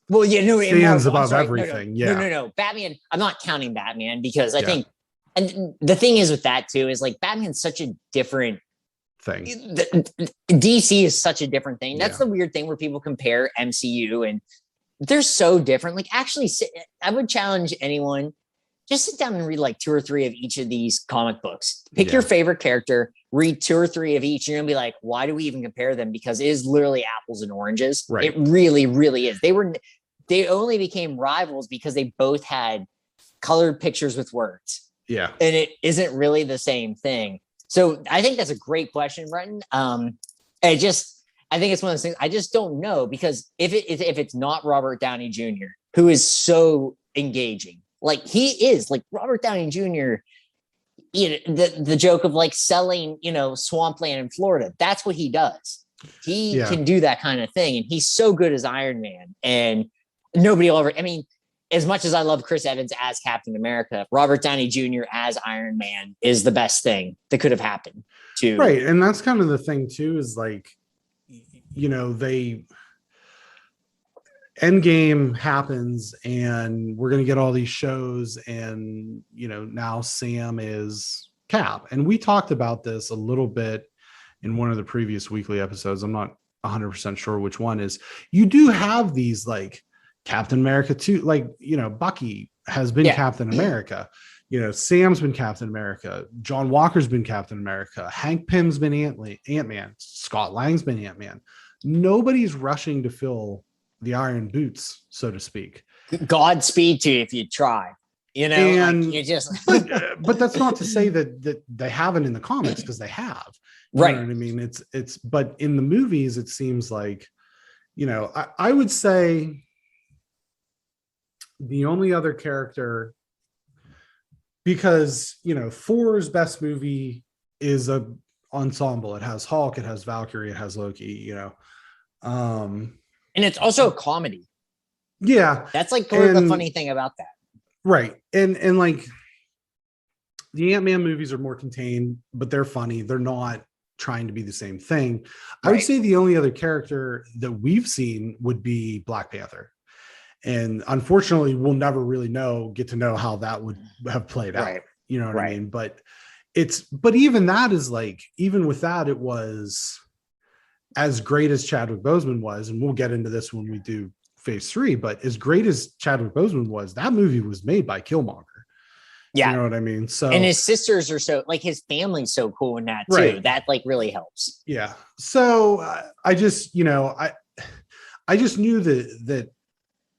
Well, stands above everything. No. Batman. I'm not counting Batman because I think, and the thing is with that too, is like Batman's such a different thing. DC is such a different thing. That's the weird thing where people compare MCU and they're so different. Like actually, I would challenge anyone, just sit down and read like 2 or 3 of each of these comic books. Pick your favorite character, read 2 or 3 of each. You're gonna be like, why do we even compare them? Because it is literally apples and oranges. Right. It really, really is. They only became rivals because they both had colored pictures with words. Yeah. And it isn't really the same thing. So I think that's a great question, Brenton. I think it's one of those things. I just don't know because if it's not Robert Downey Jr., who is so engaging, like he is, like Robert Downey Jr., the joke of like selling, swampland in Florida, that's what he does. He can do that kind of thing. And he's so good as Iron Man. And nobody will ever, as much as I love Chris Evans as Captain America, Robert Downey Jr. as Iron Man is the best thing that could have happened to. Right. And that's kind of the thing too, is like, Endgame happens and we're going to get all these shows and, now Sam is Cap. And we talked about this a little bit in one of the previous weekly episodes. I'm not 100% sure which one is. You do have these like Captain America too, like, Bucky has been Captain America. Sam's been Captain America. John Walker's been Captain America. Hank Pym's been Ant-Man. Scott Lang's been Ant-Man. Nobody's rushing to fill the iron boots, so to speak. Godspeed to you if you try. You know, And like you just but that's not to say that they haven't in the comics, because they have. You right. know what I mean? It's but in the movies, it seems like, you know, I would say the only other character, because, you know, Thor's best movie is a ensemble. It has Hulk, it has Valkyrie, it has Loki, you know. And it's also a comedy. Yeah. That's like the funny thing about that. Right. And like the Ant-Man movies are more contained, but they're funny. They're not trying to be the same thing. Right. I would say the only other character that we've seen would be Black Panther. And unfortunately, we'll never really get to know how that would have played out. You know what I mean? But even that is like, even with that, it was as great as Chadwick Boseman was, and we'll get into this when we do phase 3, but as great as Chadwick Boseman was, that movie was made by Killmonger. Yeah. You know what I mean? So, and his sisters are so, like, his family's so cool in that too. That like really helps. Yeah. So I just, you know, I just knew that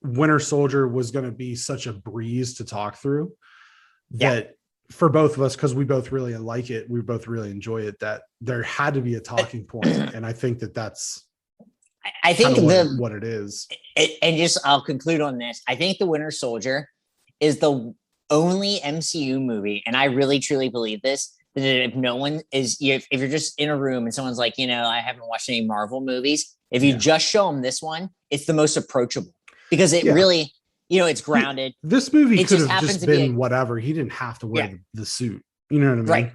Winter Soldier was going to be such a breeze to talk through, that for both of us, because we both really like it, we both really enjoy it, that there had to be a talking point. And I think that's I think what it is. And just I'll conclude on this. I think the Winter Soldier is the only MCU movie, and I really truly believe this, that if no one is, if you're just in a room and someone's like, you know, I haven't watched any Marvel movies, if you just show them this one, it's the most approachable, because it really, you know, it's grounded. This movie could have just been whatever. He didn't have to wear the suit. You know what I mean? Right.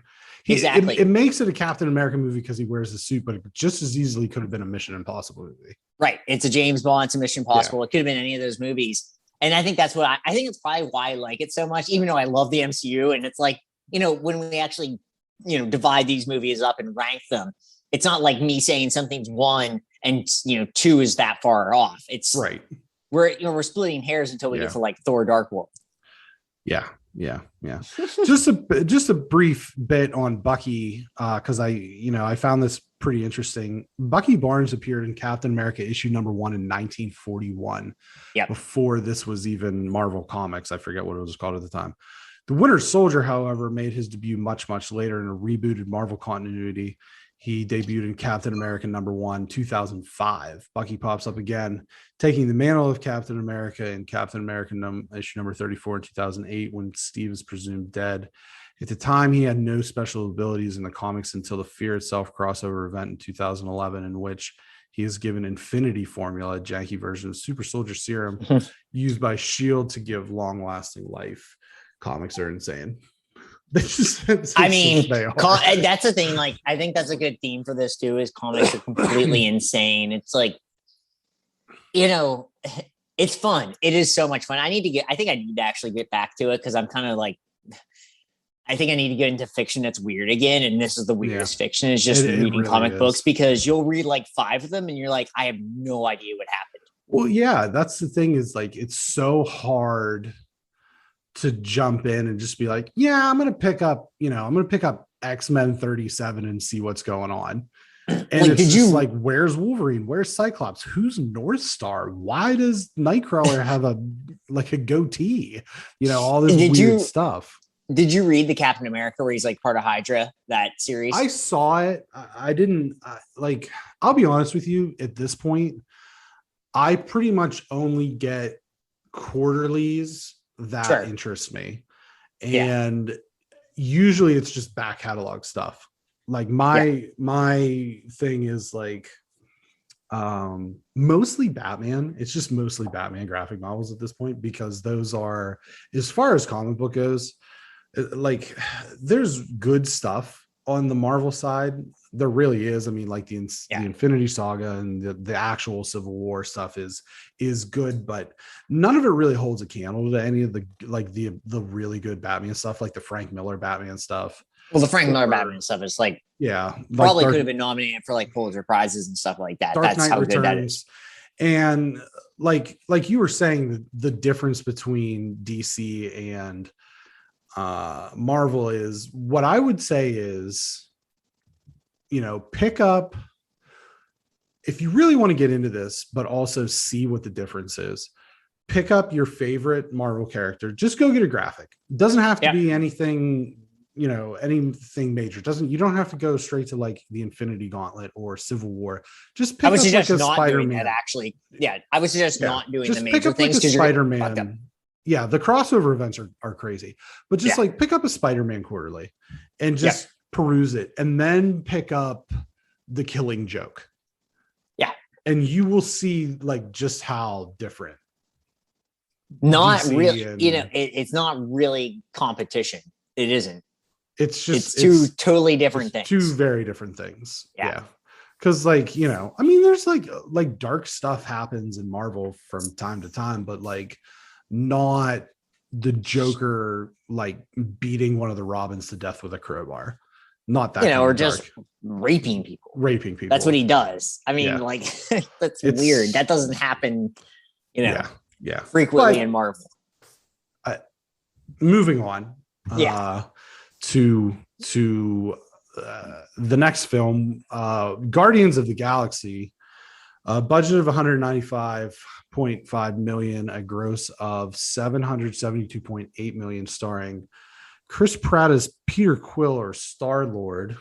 Exactly. It makes it a Captain America movie because he wears the suit, but it just as easily could have been a Mission Impossible movie. Right. It's a James Bond. It's a Mission Impossible. It could have been any of those movies. And I think that's what I think it's probably why I like it so much, even though I love the MCU. And it's like, you know, when we actually, you know, divide these movies up and rank them, it's not like me saying something's 1 and, you know, 2 is that far off. It's right. We're splitting hairs until we get to like Thor Dark World. Yeah. Just a brief bit on Bucky, because I found this pretty interesting. Bucky Barnes appeared in Captain America issue number 1 in 1941. Yeah. Before this was even Marvel Comics. I forget what it was called at the time. The Winter Soldier, however, made his debut much, much later in a rebooted Marvel continuity. He debuted in Captain America number 1, 2005. Bucky pops up again, taking the mantle of Captain America in Captain America issue number 34 in 2008, when Steve is presumed dead. At the time, he had no special abilities in the comics until the Fear Itself crossover event in 2011, in which he is given Infinity Formula, a janky version of Super Soldier Serum used by S.H.I.E.L.D. to give long-lasting life. Comics are insane. I mean, that's the thing. Like, I think that's a good theme for this too, is comics are completely insane. It's like, you know, it's fun. It is so much fun. I think I need to actually get back to it, because I'm kind of like, I think I need to get into fiction that's weird again. And this is the weirdest fiction, is just reading really comic books, because you'll read like 5 of them and you're like, I have no idea what happened. Well, yeah, that's the thing, is like, it's so hard to jump in and just be like, I'm going to pick up X-Men 37 and see what's going on. And like, it's just like, where's Wolverine? Where's Cyclops? Who's North Star? Why does Nightcrawler have a goatee? You know, all this weird stuff. Did you read the Captain America where he's like part of Hydra, that series? I saw it. I didn't like, I'll be honest with you, at this point, I pretty much only get quarterlies that interests me, and usually it's just back catalog stuff. Like my thing is like mostly Batman. It's just mostly Batman graphic novels at this point, because those are, as far as comic book goes, like, there's good stuff on the Marvel side. There really is. I mean, like the Infinity Saga and the actual Civil War stuff is good, but none of it really holds a candle to any of the really good Batman stuff, like the Frank Miller Batman stuff. Well, the Frank Miller Batman stuff is like, probably could have been nominated for like Pulitzer Prizes and stuff like that. That's how good that is. And like you were saying, the difference between DC and Marvel is, what I would say is, you know, pick up, if you really want to get into this, but also see what the difference is, pick up your favorite Marvel character. Just go get a graphic. It doesn't have to be anything, anything major. You don't have to go straight to like the Infinity Gauntlet or Civil War. Just pick up like a Spider-Man. Actually, I would suggest not doing just the major things because Spider-Man. Yeah, the crossover events are crazy, but just like pick up a Spider-Man quarterly and just peruse it, and then pick up the Killing Joke. Yeah, and you will see like just how different. Not really, it's not really competition. It isn't. It's two totally different things. Two very different things. Yeah. Because there's like dark stuff happens in Marvel from time to time, but like not the Joker like beating one of the Robins to death with a crowbar. Not that, or just raping people. That's what he does. I mean, that's weird. That doesn't happen, frequently in Marvel. Moving on. To the next film, Guardians of the Galaxy, a budget of 195.5 million, a gross of 772.8 million, starring Chris Pratt as Peter Quill or Star-Lord,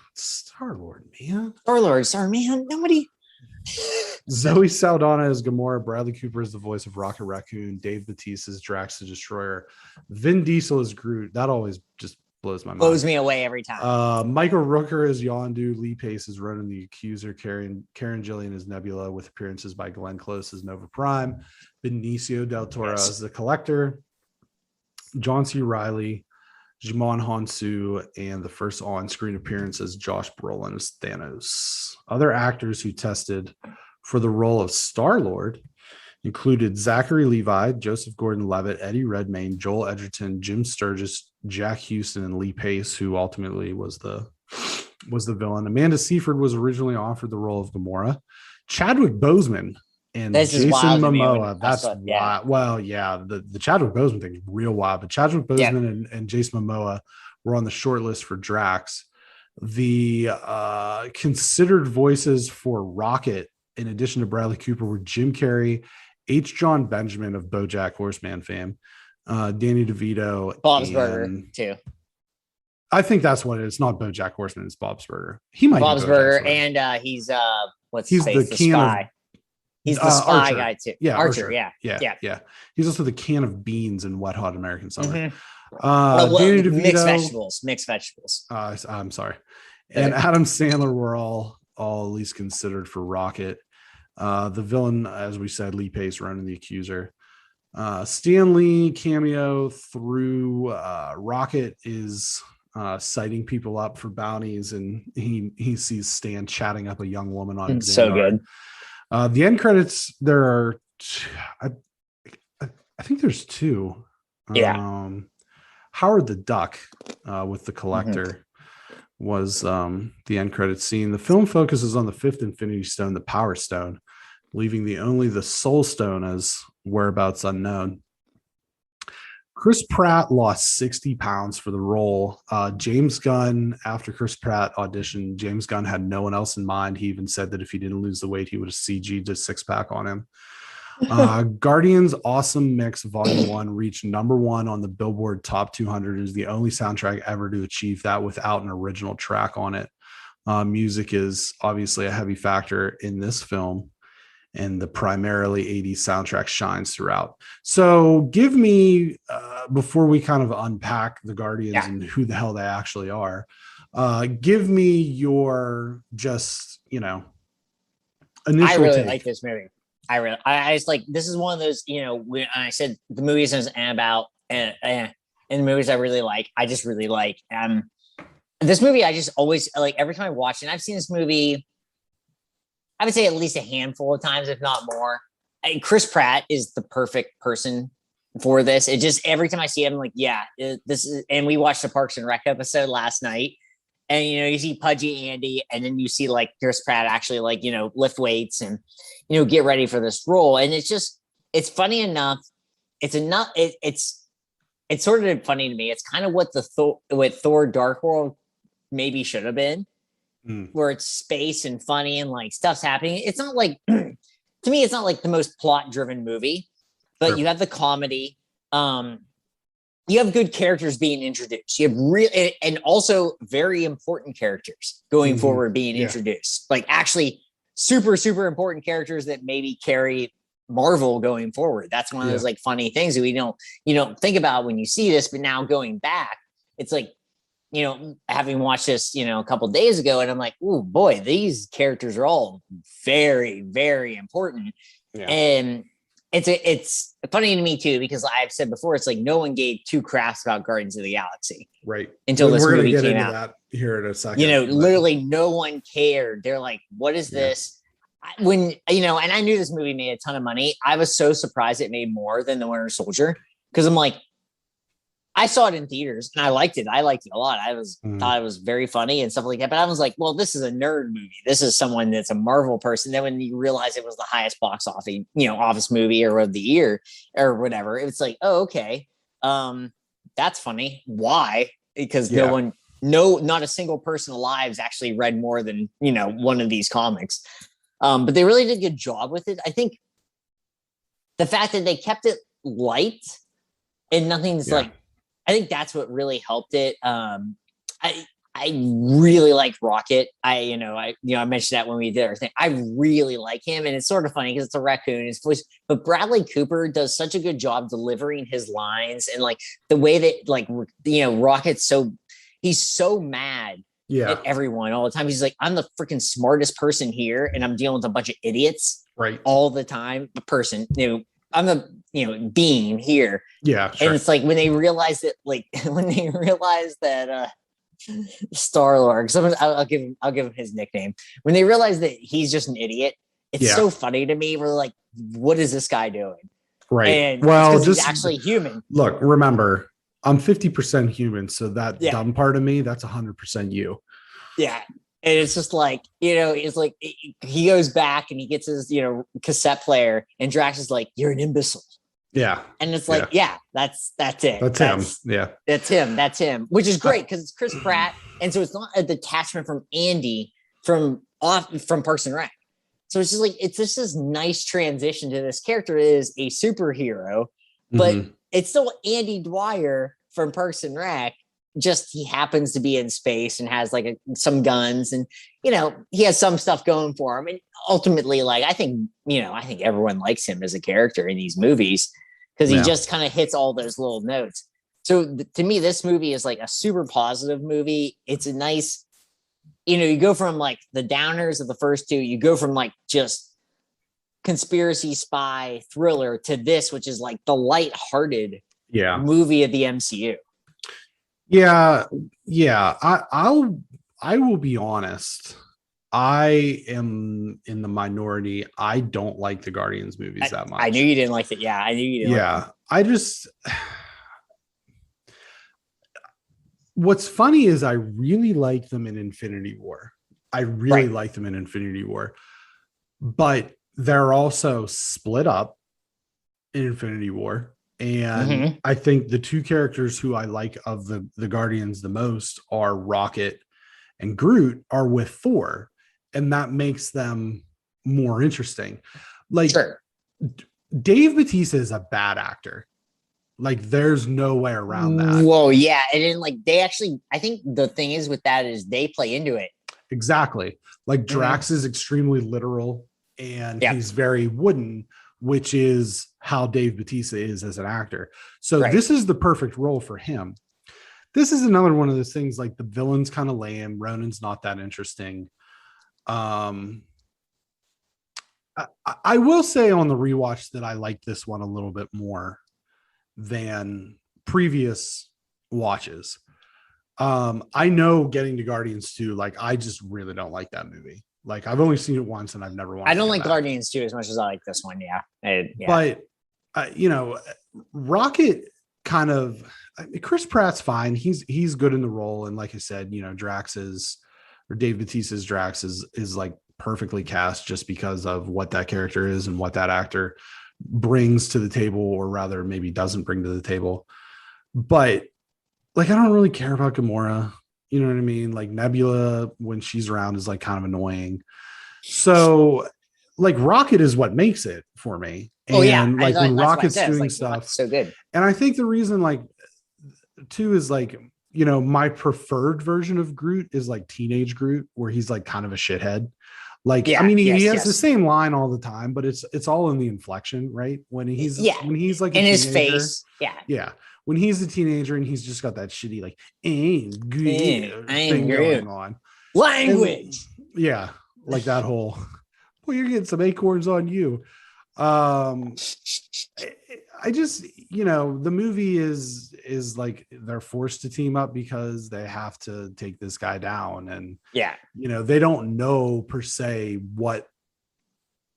man. Nobody. Zoe Saldana as Gamora, Bradley Cooper is the voice of Rocket Raccoon, Dave Bautista as Drax the Destroyer, Vin Diesel is Groot. That always just blows me away every time. Michael Rooker is Yondu, Lee Pace is Ronan the Accuser, Karen Gillian is Nebula, with appearances by Glenn Close as Nova Prime, Benicio del Toro as the Collector, John C. Reilly, Jimon Honsu, and the first on-screen appearance as Josh Brolin as Thanos. Other actors who tested for the role of Star-Lord included Zachary Levi, Joseph Gordon-Levitt, Eddie Redmayne, Joel Edgerton, Jim Sturgis, Jack Houston, and Lee Pace, who ultimately was the villain. Amanda Seyfried was originally offered the role of Gamora. Chadwick Boseman and Jason Momoa. That's wild. Well, the Chadwick Boseman thing is real wild, but Chadwick Boseman and Jason Momoa were on the short list for Drax. The considered voices for Rocket, in addition to Bradley Cooper, were Jim Carrey, H. John Benjamin of BoJack Horseman fame, Danny DeVito, Bob's Burger too. I think that's what it is. Not BoJack Horseman. It's Bob's Burger. He might Bob's be Burger, and he's the spy. He's the spy Archer. Guy too. Yeah, Archer. Yeah. He's also the can of beans in Wet Hot American Summer. Mm-hmm. Danny DeVito, mixed vegetables. I'm sorry. And Adam Sandler were all at least considered for Rocket. The villain, as we said, Lee Pace, Ronan the Accuser. Stanley Cameo through Rocket is citing people up for bounties, and he sees Stan chatting up a young woman on Xandar. So good. The end credits, there are I think there's two. Howard the Duck with the Collector was the end credits scene. The film focuses on the fifth Infinity Stone, the Power Stone, leaving only the Soul Stone as whereabouts unknown. Chris Pratt lost 60 pounds for the role. James Gunn, after Chris Pratt auditioned, James Gunn had no one else in mind. He even said that if he didn't lose the weight, he would have CG'd a six-pack on him. Guardians Awesome Mix Volume 1 reached #1 on the Billboard Top 200. It is the only soundtrack ever to achieve that without an original track on it. Music is obviously a heavy factor in this film, and the primarily 80s soundtrack shines throughout. So give me, before we kind of unpack the Guardians and who the hell they actually are, give me your initial I really take. like this movie. I just like, this is one of those, when I said the movies I was about, and the movies I really like, I just really like. This movie, I just always like every time I watch it. And I've seen this movie, I would say at least a handful of times, if not more. Chris Pratt is the perfect person for this. It just, every time I see him, I'm like, this is, and we watched the Parks and Rec episode last night, and, you see Pudgy Andy, and then you see like Chris Pratt actually like, lift weights and, get ready for this role. And it's just, it's funny enough. It's sort of funny to me. It's kind of what Thor Dark World maybe should have been. Where it's space and funny and like stuff's happening. It's not like, to me, it's not like the most plot driven movie, but Sure. you have the comedy. You have good characters being introduced. You have real and also very important characters going forward being introduced. Like actually super, super important characters that maybe carry Marvel going forward. That's one of those like funny things that you don't think about when you see this, but now going back, it's like, having watched this, a couple days ago, and I'm like, oh boy, these characters are all very, very important. Yeah. And it's funny to me too, because I've said before, it's like no one gave two craps about Guardians of the Galaxy. Right. Until this we're movie gonna get came into out. that here in a second. Literally no one cared. They're like, what is this? When, and I knew this movie made a ton of money. I was so surprised it made more than The Winter Soldier. Because I'm like, I saw it in theaters and I liked it. I liked it a lot. Thought it was very funny and stuff like that. But I was like, well, this is a nerd movie. This is someone that's a Marvel person. Then when you realize it was the highest box office, office movie or of the year or whatever, it's like, oh, okay. That's funny. Why? Because not a single person alive has actually read more than, one of these comics. But they really did a good job with it. I think the fact that they kept it light and nothing's like, I think that's what really helped it. I really like Rocket. I mentioned that when we did our thing. I really like him, and it's sort of funny because it's a raccoon. His voice, but Bradley Cooper does such a good job delivering his lines and like the way that Rocket's he's so mad at everyone all the time. He's like, I'm the freaking smartest person here, and I'm dealing with a bunch of idiots all the time. A person, I'm the being here. Yeah. Sure. And it's like when they realize that Star-Lord, I'll give him his nickname. When they realize that he's just an idiot, it's so funny to me. We're like, what is this guy doing? Right. And he's actually human. Look, remember, I'm 50% human, so that dumb part of me, that's 100% you. Yeah. And it's just like, it's like he goes back and he gets his, cassette player, and Drax is like, you're an imbecile. Yeah. And it's like, that's it. That's him. Yeah. That's him, which is great because it's Chris Pratt. And so it's not a detachment from Andy from Parks and Rec. So it's just like, it's just this nice transition to this character that is a superhero, but it's still Andy Dwyer from Parks and Rec. Just he happens to be in space and has like some guns, and he has some stuff going for him. And ultimately, like I think everyone likes him as a character in these movies because he just kind of hits all those little notes. So to me, this movie is like a super positive movie. It's a nice, you go from like the downers of the first two, you go from like just conspiracy spy thriller to this, which is like the lighthearted movie of the MCU. Yeah. I will be honest. I am in the minority. I don't like the Guardians movies that much. I knew you didn't like it. Yeah, I knew you didn't. Yeah, like it. What's funny is I really like them in Infinity War. But they're also split up in Infinity War. And I think the two characters who I like of the Guardians the most are Rocket and Groot are with Thor. And that makes them more interesting. Like Dave Bautista is a bad actor. Like there's no way around that. Whoa, yeah. And then like I think the thing is with that is they play into it. Exactly. Like Drax is extremely literal and he's very wooden, which is how Dave Bautista is as an actor. So this is the perfect role for him. This is another one of those things like the villain's kind of lame. Ronan's not that interesting. I will say on the rewatch that I like this one a little bit more than previous watches. I know getting to Guardians 2, like I just really don't like that movie. Like I've only seen it once and I've never watched it. I don't like Guardians 2 as much as I like this one. Yeah. But Rocket kind of, Chris Pratt's fine. He's good in the role. And like I said, Dave Bautista's Drax is like perfectly cast just because of what that character is and what that actor brings to the table, or rather maybe doesn't bring to the table. But like, I don't really care about Gamora. You know what I mean? Like Nebula, when she's around, is like kind of annoying. So like Rocket is what makes it for me. Oh yeah, And like when Rocket's doing like, stuff, so good. and I think the reason like too is like, you know, my preferred version of Groot is like teenage Groot, where he's like kind of a shithead. Like, I Yeah, mean, he yes, has the same line all the time, but it's all in the inflection, right? When he's like a in his teenager, face, yeah. When he's a teenager and he's just got that shitty like thing Angry. going on, Language. and, yeah, like that whole. Well, you're getting some acorns on you. I just, you know, the movie is like they're forced to team up because they have to take this guy down, and yeah, you know, they don't know per se what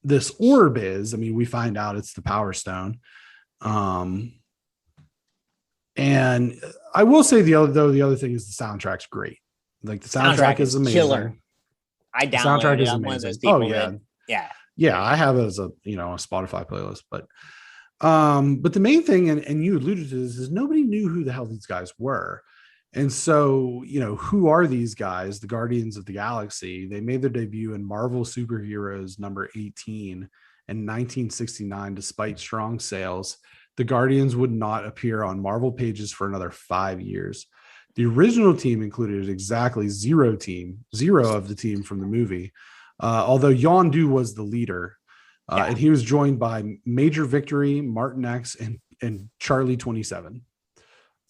this orb is. I mean, we find out it's the Power Stone. And I will say the other thing is the soundtrack's great. Like the soundtrack is amazing. Killer. I downloaded it. I'm one of those people. Yeah, I have it as a, you know, a Spotify playlist, but the main thing, and you alluded to this, is nobody knew who the hell these guys were. And so, you know, who are these guys? The Guardians of the Galaxy. They made their debut in Marvel Superheroes number 18 in 1969. Despite strong sales, the Guardians would not appear on Marvel pages for another 5 years. The original team included exactly zero of the team from the movie, although Yondu was the leader. And he was joined by Major Victory, Martin X, and Charlie 27.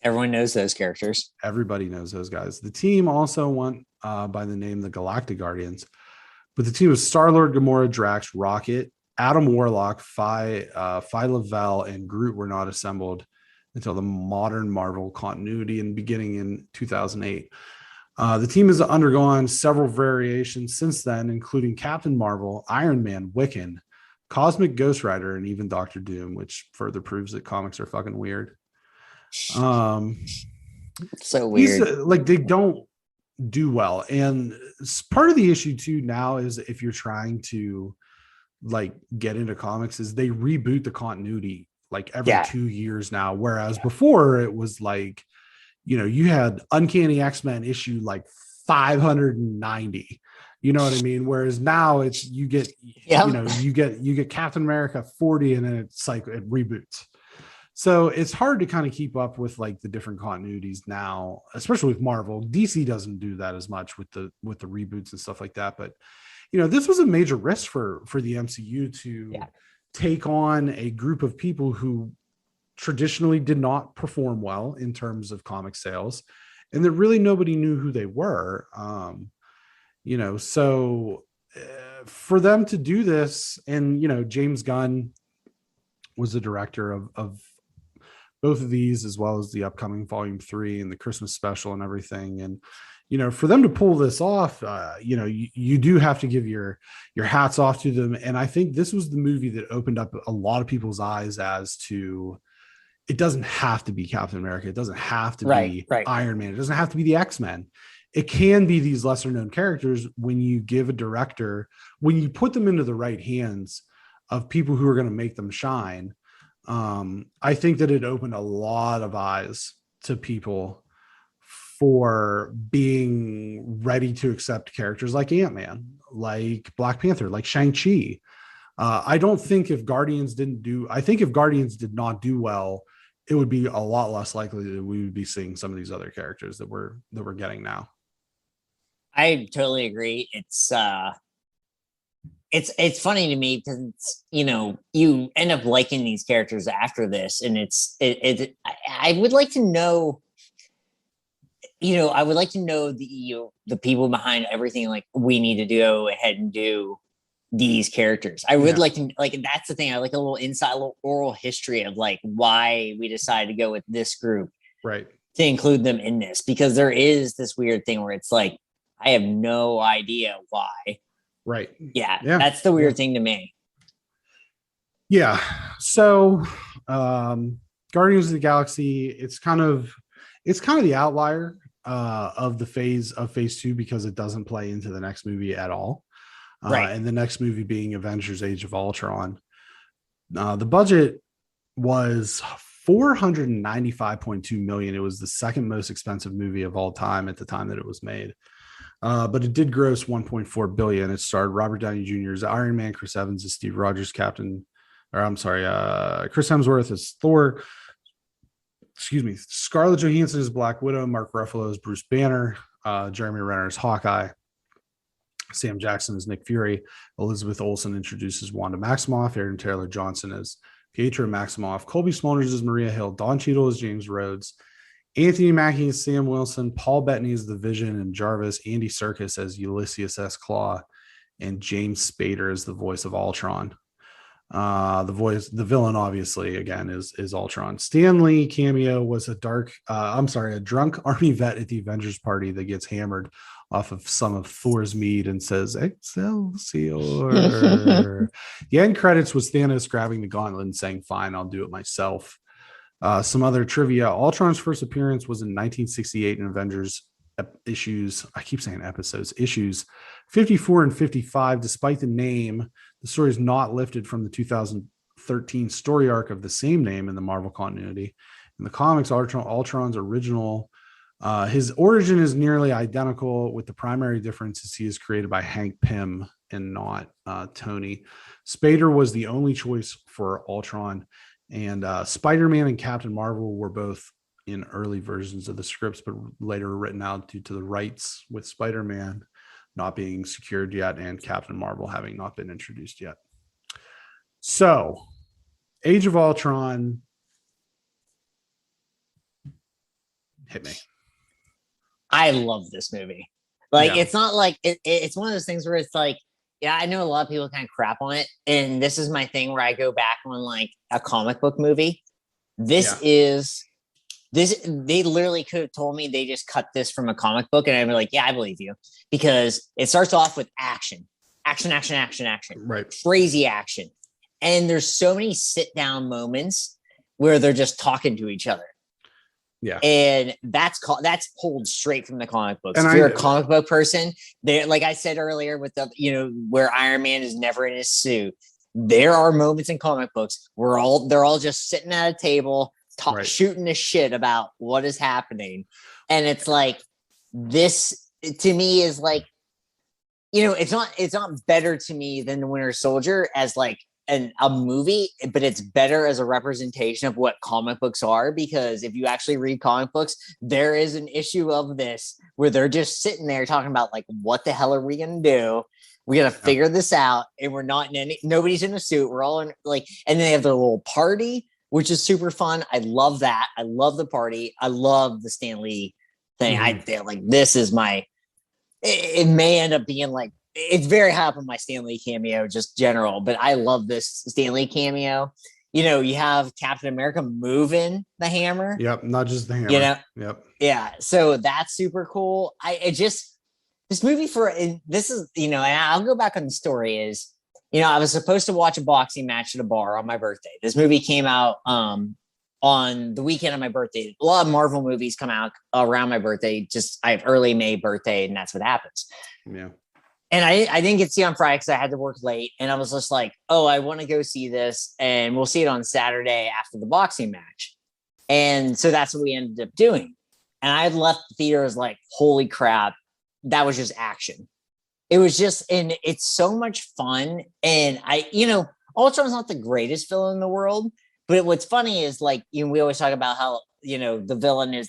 Everyone knows those characters. Everybody knows those guys. The team also went by the name the Galactic Guardians, but the team was Star-Lord, Gamora, Drax, Rocket, Adam Warlock, Phi Lavelle, and Groot were not assembled until the modern Marvel continuity and beginning in 2008. The team has undergone several variations since then, including Captain Marvel, Iron Man, Wiccan, Cosmic Ghost Rider, and even Doctor Doom, which further proves that comics are fucking weird. So weird. Like they don't do well, and part of the issue too now is if you're trying to like get into comics, is they reboot the continuity like every 2 years now, whereas before it was like, you know, you had Uncanny X-Men issue like 590. You know what I mean? Whereas now it's you get Captain America 40, and then it's like it reboots. So it's hard to kind of keep up with like the different continuities now, especially with Marvel. DC doesn't do that as much with the reboots and stuff like that. But you know, this was a major risk for the MCU to take on a group of people who traditionally did not perform well in terms of comic sales, and that really nobody knew who they were. You know, so for them to do this, and you know, James Gunn was the director of both of these, as well as the upcoming Volume 3 and the Christmas special and everything. And you know, for them to pull this off, you know, you do have to give your hats off to them. And I think this was the movie that opened up a lot of people's eyes as to, it doesn't have to be Captain America. It doesn't have to be Iron Man. It doesn't have to be the X-Men. It can be these lesser known characters when you give a director, when you put them into the right hands of people who are going to make them shine. I think that it opened a lot of eyes to people for being ready to accept characters like Ant-Man, like Black Panther, like Shang-Chi. I don't think if Guardians did not do well, it would be a lot less likely that we would be seeing some of these other characters that we're getting now. I totally agree. It's funny to me because it's, you know, you end up liking these characters after this, and I would like to know, you know, I would like to know the people behind everything. Like, we need to go ahead and do these characters. I would like to, like, that's the thing. I like a little inside, little oral history of like why we decided to go with this group, right, to include them in this, because there is this weird thing where it's like, I have no idea why. Right. Yeah. That's the weird thing to me. Yeah. So, Guardians of the Galaxy, it's kind of the outlier of the phase 2, because it doesn't play into the next movie at all. And the next movie being Avengers Age of Ultron. The budget was $495.2 million. It was the second most expensive movie of all time at the time that it was made. But it did gross $1.4 billion. It starred Robert Downey Jr. as Iron Man, Chris Evans as Steve Rogers, Chris Hemsworth as Thor. Scarlett Johansson as Black Widow, Mark Ruffalo as Bruce Banner, Jeremy Renner as Hawkeye, Sam Jackson as Nick Fury, Elizabeth Olsen introduces Wanda Maximoff, Aaron Taylor Johnson as Pietro Maximoff, Colby Smulders as Maria Hill, Don Cheadle as James Rhodes, Anthony Mackie as Sam Wilson, Paul Bettany as the Vision and Jarvis, Andy Serkis as Ulysses S. Claw, and James Spader as the voice of Ultron. The villain, obviously, again, is Ultron. Stanley Cameo was a drunk army vet at the Avengers party that gets hammered off of some of Thor's mead and says, Excelsior. The end credits was Thanos grabbing the gauntlet and saying, fine, I'll do it myself. Some other trivia. Ultron's first appearance was in 1968 in Avengers issues 54 and 55. Despite the name, the story is not lifted from the 2013 story arc of the same name in the Marvel continuity. In the comics, Ultron's original, his origin is nearly identical, with the primary difference is he is created by Hank Pym and not Tony. Spader was the only choice for Ultron, and Spider-Man and Captain Marvel were both in early versions of the scripts, but later written out due to the rights with Spider-Man not being secured yet and Captain Marvel having not been introduced yet. So, Age of Ultron, hit me. I love this movie. It's not like it's one of those things where it's like, yeah, I know a lot of people kind of crap on it, and this is my thing where I go back on like a comic book movie. They literally could have told me they just cut this from a comic book, and I'd be like, yeah, I believe you, because it starts off with action, right? Crazy action. And there's so many sit down moments where they're just talking to each other. Yeah. And that's pulled straight from the comic books. If you're a comic book person, there, like I said earlier, with the, where Iron Man is never in his suit, there are moments in comic books where they're all just sitting at a table, shooting the shit about what is happening. And it's like, this to me is like, it's not better to me than the Winter Soldier as like a movie, but it's better as a representation of what comic books are, because if you actually read comic books, there is an issue of this where they're just sitting there talking about like, what the hell are we gonna do? We're gonna figure this out, and we're not nobody's in a suit, we're all in like, and then they have their little party, which is super fun. I love that. I love the party. I love the Stanley thing. This is it may end up being like, it's very high up on my Stanley cameo, just general, but I love this Stanley cameo. You have Captain America moving the hammer. Yep. Not just the hammer. Yep. Yeah. So that's super cool. This movie and I'll go back on the story is, I was supposed to watch a boxing match at a bar on my birthday. This movie came out on the weekend of my birthday. A lot of Marvel movies come out around my birthday. I have early May birthday, and that's what happens. Yeah. And I didn't get to see it on Friday because I had to work late. And I was just like, oh, I want to go see this. And we'll see it on Saturday after the boxing match. And so that's what we ended up doing. And I left the theater as like, holy crap, that was just action. It was just, and it's so much fun. And Ultron's not the greatest villain in the world. But what's funny is like, we always talk about how, the villain is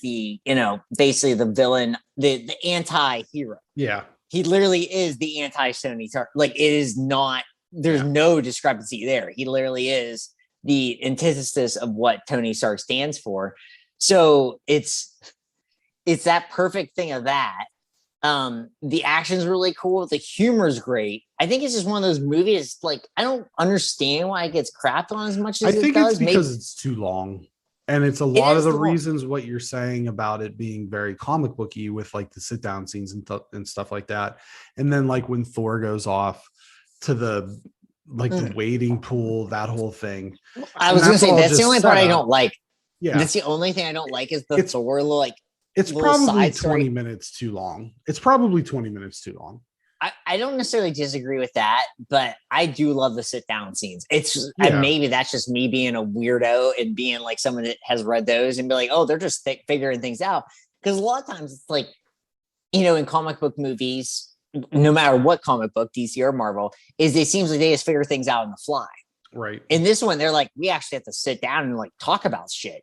basically the villain, the anti-hero. Yeah. He literally is the anti-Tony Stark. Like, it is not, there's no discrepancy there. He literally is the antithesis of what Tony Stark stands for. So it's that perfect thing of that. The action's really cool. The humor's great. I think it's just one of those movies, like, I don't understand why it gets crapped on as much as it does. I think it's because it's too long. And it's a lot of the reasons what you're saying about it being very comic booky with like the sit down scenes and stuff like that. And then like when Thor goes off to the wading pool, that whole thing. I was going to say, that's the only part I don't like. Yeah. That's the only thing I don't like is the Thor, like, it's probably 20 minutes too long. It's probably 20 minutes too long. I don't necessarily disagree with that, but I do love the sit down scenes. And maybe that's just me being a weirdo and being like someone that has read those and be like, oh, they're just figuring things out. Because a lot of times it's like, in comic book movies, no matter what comic book, DC or Marvel, it seems like they just figure things out on the fly. Right. In this one, they're like, we actually have to sit down and like talk about shit.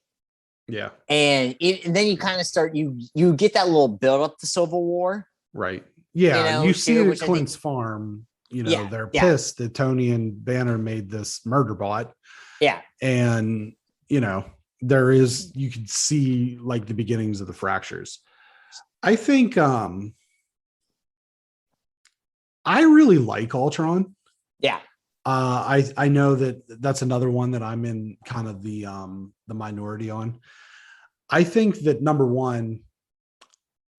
Yeah. And then you kind of start, you get that little build up to Civil War. Right. Yeah. You see it at Clint's farm, they're pissed that Tony and Banner made this murder bot. Yeah. And, you can see like the beginnings of the fractures. I think I really like Ultron. Yeah. I know that's another one that I'm in kind of the minority on. I think that number one,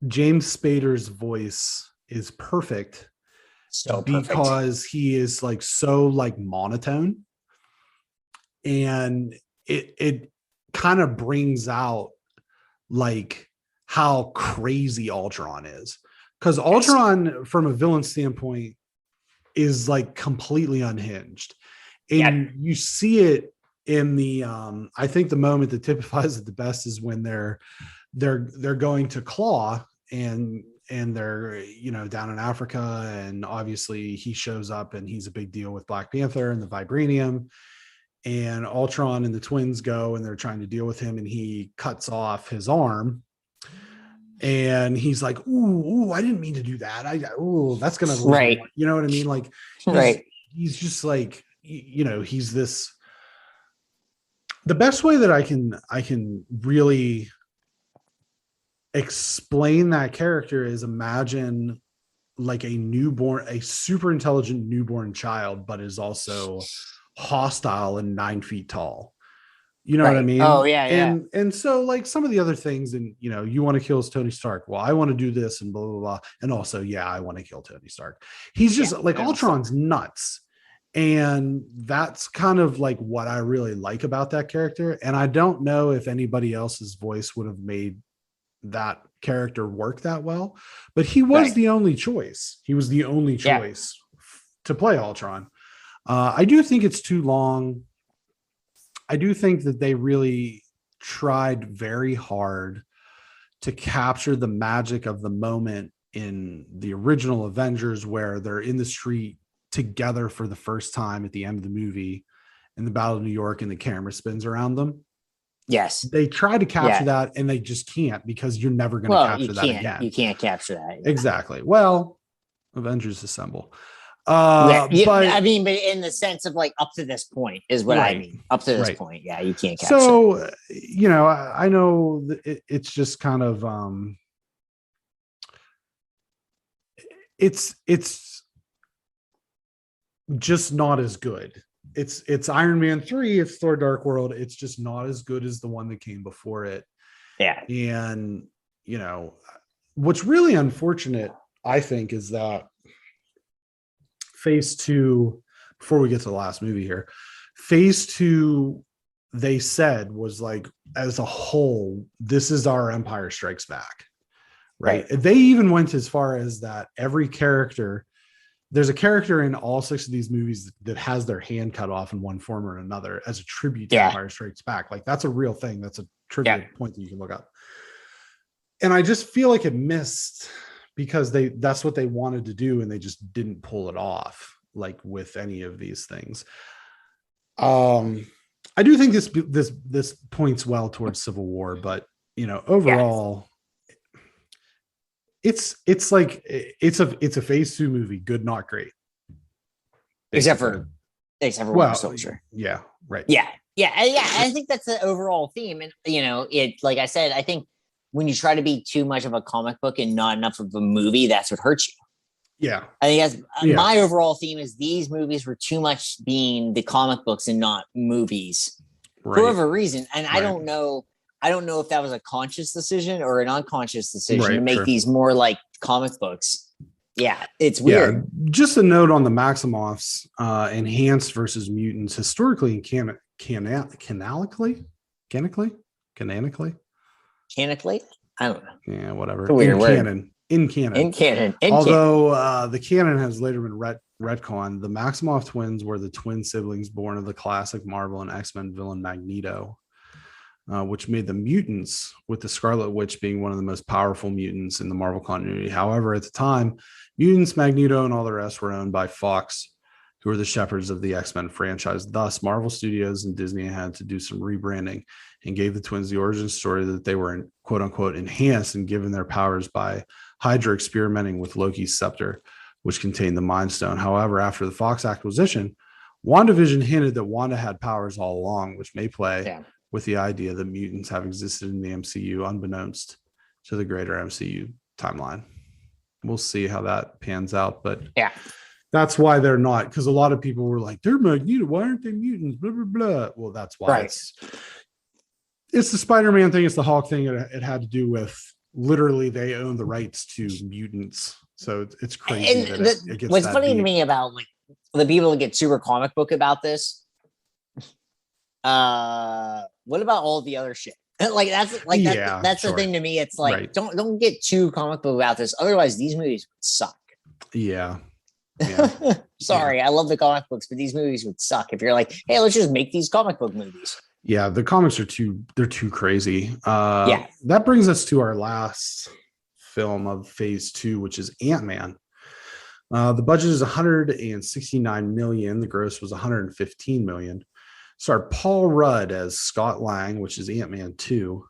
James Spader's voice is perfect. So because he is like so like monotone, and it kind of brings out like how crazy Ultron is, because Ultron from a villain standpoint is like completely unhinged, and you see it in the I think the moment that typifies it the best is when they're going to Claw and they're down in Africa, and obviously he shows up and he's a big deal with Black Panther and the vibranium, and Ultron and the twins go and they're trying to deal with him, and he cuts off his arm. And he's like, ooh, I didn't mean to do that. That's going to, right. You know what I mean? Like, he's just like, he's this, the best way that I can really explain that character is imagine like a super intelligent newborn child, but is also hostile and 9 feet tall. You know what I mean? Oh yeah. And so like some of the other things, and you want to kill Tony Stark. Well, I want to do this and blah, blah, blah. And also, I want to kill Tony Stark. He's just Ultron's nuts. And that's kind of like what I really like about that character. And I don't know if anybody else's voice would have made that character work that well, but he was the only choice. He was the only choice to play Ultron. I do think it's too long. I do think that they really tried very hard to capture the magic of the moment in the original Avengers, where they're in the street together for the first time at the end of the movie in the Battle of New York, and the camera spins around them. Yes. They try to capture that, and they just can't, because you're never going to capture that again. You can't capture that. Exactly. Well, Avengers Assemble. But I mean, but in the sense of like up to this point is what I mean. Up to this point, you can't capture. So I know it's just kind of it's just not as good. It's Iron Man 3, it's Thor Dark World. It's just not as good as the one that came before it. Yeah. And what's really unfortunate, I think, is that Phase 2, before we get to the last movie here, Phase 2, they said, was like, as a whole, this is our Empire Strikes Back. Right. They even went as far as that every character, there's a character in all 6 of these movies that has their hand cut off in one form or another as a tribute to Empire Strikes Back. Like, that's a real thing. That's a trivia point that you can look up. And I just feel like it missed, because that's what they wanted to do, and they just didn't pull it off, like with any of these things. I do think this points well towards Civil War, but overall, it's like it's a Phase 2 movie, good, not great, except for Winter Soldier. Yeah, right. Yeah. I think that's the overall theme, and it, like I said, I think when you try to be too much of a comic book and not enough of a movie, that's what hurts you. Yeah. I think my overall theme is these movies were too much being the comic books and not movies for whatever reason. And I don't know if that was a conscious decision or an unconscious decision to make these more like comic books. Yeah, it's weird. Yeah. Just a note on the Maximoffs, enhanced versus mutants historically and canonically. Canonically? I don't know. Yeah, whatever. It's a weird word. Canon. in canon. In canon. Although the canon has later been retconned, the Maximoff twins were the twin siblings born of the classic Marvel and X-Men villain Magneto, which made the mutants, with the Scarlet Witch being one of the most powerful mutants in the Marvel continuity. However, at the time, mutants, Magneto, and all the rest were owned by Fox, who were the shepherds of the X-Men franchise. Thus, Marvel Studios and Disney had to do some rebranding and gave the twins the origin story that they were, quote unquote, enhanced and given their powers by Hydra experimenting with Loki's scepter, which contained the Mind Stone. However, after the Fox acquisition, WandaVision hinted that Wanda had powers all along, which may play with the idea that mutants have existed in the MCU unbeknownst to the greater MCU timeline. We'll see how that pans out, but that's why they're not, because a lot of people were like, they're Magneto, why aren't they mutants? Blah, blah, blah. Well, that's why it's the Spider-Man thing, it's the Hulk thing. It had to do with literally they own the rights to mutants. So it's crazy. And what's funny to me about like the people that get super comic book about this, what about all the other shit? Like that's the thing to me. It's like don't get too comic book about this. Otherwise, these movies would suck. Yeah. Sorry, I love the comic books, but these movies would suck if you're like, hey, let's just make these comic book movies. Yeah, the comics are too crazy. That brings us to our last film of phase 2, which is Ant-Man. The budget is 169 million. The gross was 115 million. Starred Paul Rudd as Scott Lang, which is Ant-Man 2.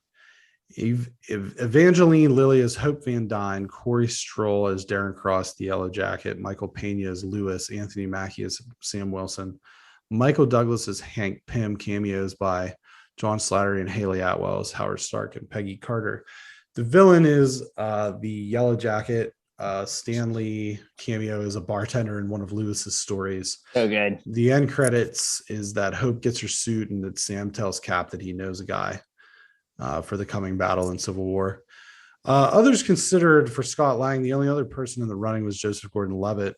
Evangeline Lilly as Hope Van Dyne, Corey Stoll as Darren Cross, the Yellow Jacket, Michael Pena as Lewis, Anthony Mackie as Sam Wilson, Michael Douglas as Hank Pym, cameos by John Slattery and Haley Atwell as Howard Stark and Peggy Carter. The villain is the Yellow Jacket. Stanley Cameo is a bartender in one of Lewis's stories. So good. The end credits is that Hope gets her suit and that Sam tells Cap that he knows a guy for the coming battle in Civil War. Others considered for Scott Lang, the only other person in the running was Joseph Gordon-Levitt.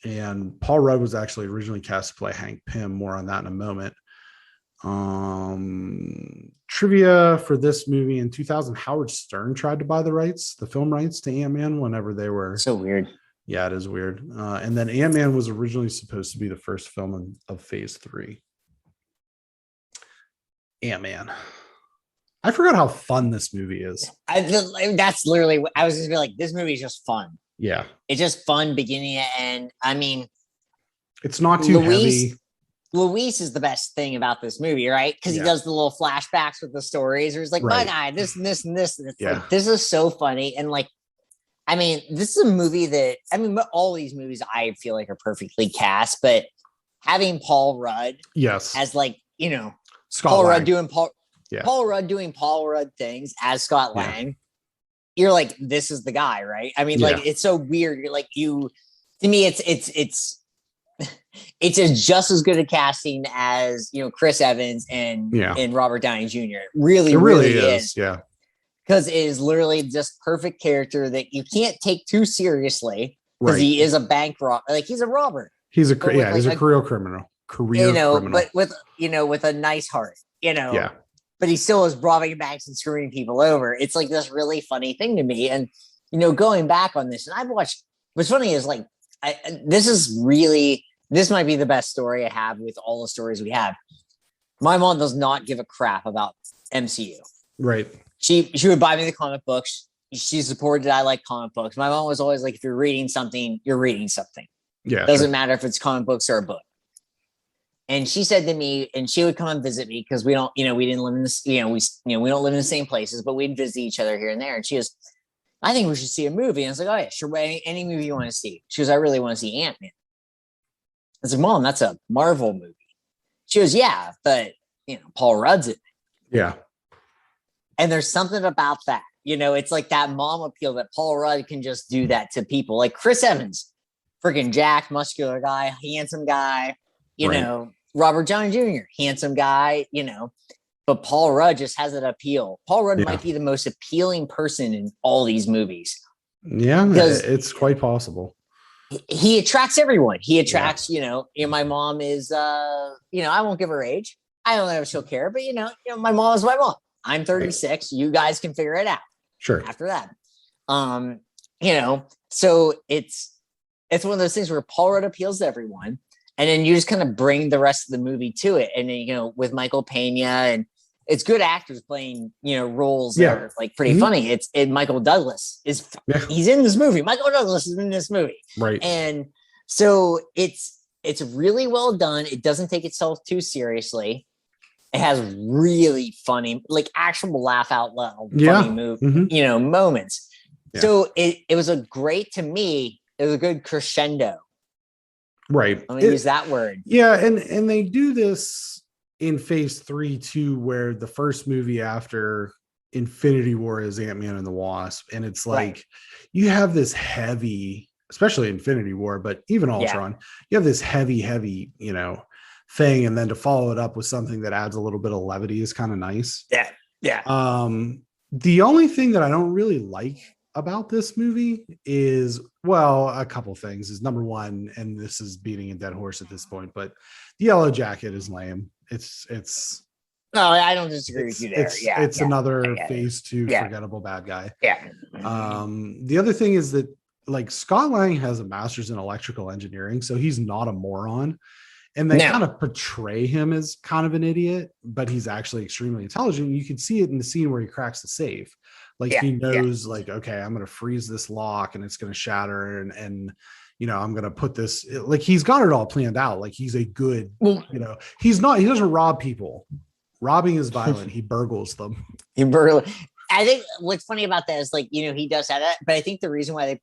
And Paul Rudd was actually originally cast to play Hank Pym. More on that in a moment. Trivia for this movie: in 2000, Howard Stern tried to buy the film rights to Ant-Man whenever they were. So weird. Yeah, it is weird. And then Ant-Man was originally supposed to be the first film of phase 3. Ant-Man. I forgot how fun this movie is. That's literally what I was just like, this movie is just fun. Yeah. It's just fun beginning to end. I mean, it's not too heavy. Luis is the best thing about this movie, right? Because he does the little flashbacks with the stories. Or he's like, my guy, this and this and this. And it's like, this is so funny. And like, I mean, this is a movie that, I mean, all these movies I feel like are perfectly cast, but having Paul Rudd as like, you know, Scott Paul Lang. Rudd doing Paul Rudd doing Paul Rudd things as Scott Lang. You're like, this is the guy, right? I mean, like, it's so weird. You're like, to me, it's just as good a casting as, you know, Chris Evans and Robert Downey Jr. It really is. Yeah. Because it is literally just perfect character that you can't take too seriously because he is a bank robber. Like, he's a robber. He's a career criminal. Criminal. But with a nice heart, you know. Yeah. But he still is robbing banks and screwing people over. It's like this really funny thing to me. And, you know, going back on this, and I've watched, what's funny is like, this might be the best story I have with all the stories we have. My mom does not give a crap about MCU. Right. She would buy me the comic books. She supported that I like comic books. My mom was always like, if you're reading something, you're reading something. Yeah. Doesn't matter if it's comic books or a book. And she said to me, and she would come and visit me because we don't, you know, we didn't live in this, we don't live in the same places, but we'd visit each other here and there. And she goes, I think we should see a movie. And I was like, oh yeah, sure. Any movie you want to see. She goes, I really want to see Ant-Man. I was like, Mom, that's a Marvel movie. She goes, yeah, but you know, Paul Rudd's in it. Yeah. And there's something about that, you know, it's like that mom appeal that Paul Rudd can just do that to people. Like Chris Evans, freaking jacked, muscular guy, handsome guy, you know, Robert Downey Jr., handsome guy, you know, but Paul Rudd just has that appeal. Paul Rudd might be the most appealing person in all these movies. Yeah, it's quite possible. He attracts everyone. He attracts, you know, my mom is, you know, I won't give her age. I don't know if she'll care, but you know, my mom is my mom. I'm 36. You guys can figure it out. Sure. After that. So it's one of those things where Paul Rudd appeals to everyone, and then you just kind of bring the rest of the movie to it. And then, with Michael Pena, and it's good actors playing, roles that are like pretty funny. Michael Douglas he's in this movie. Michael Douglas is in this movie. Right. And so it's really well done. It doesn't take itself too seriously. It has really funny, like actual laugh out loud, funny moments. Yeah. So it was to me, it was a good crescendo. Right. I'm gonna use that word. Yeah, and they do this in phase 3 too, where the first movie after Infinity War is Ant-Man and the Wasp, and it's like you have this heavy, especially Infinity War, but even Ultron, you have this heavy, thing, and then to follow it up with something that adds a little bit of levity is kind of nice. Yeah. The only thing that I don't really like about this movie is, well, a couple things. Is number one, and this is beating a dead horse at this point, but the Yellow Jacket is lame. It's no, I don't disagree with you there. It's another phase 2 forgettable bad guy. Yeah. The other thing is that like Scott Lang has a master's in electrical engineering, so he's not a moron. And they kind of portray him as kind of an idiot, but he's actually extremely intelligent. You can see it in the scene where he cracks the safe. Like he knows, like, okay, I'm going to freeze this lock and it's going to shatter. And I'm going to put this, like, he's got it all planned out. Like he's a good, he doesn't rob people. Robbing is violent. He burgles them. I think what's funny about that is like, he does have that, but I think the reason why they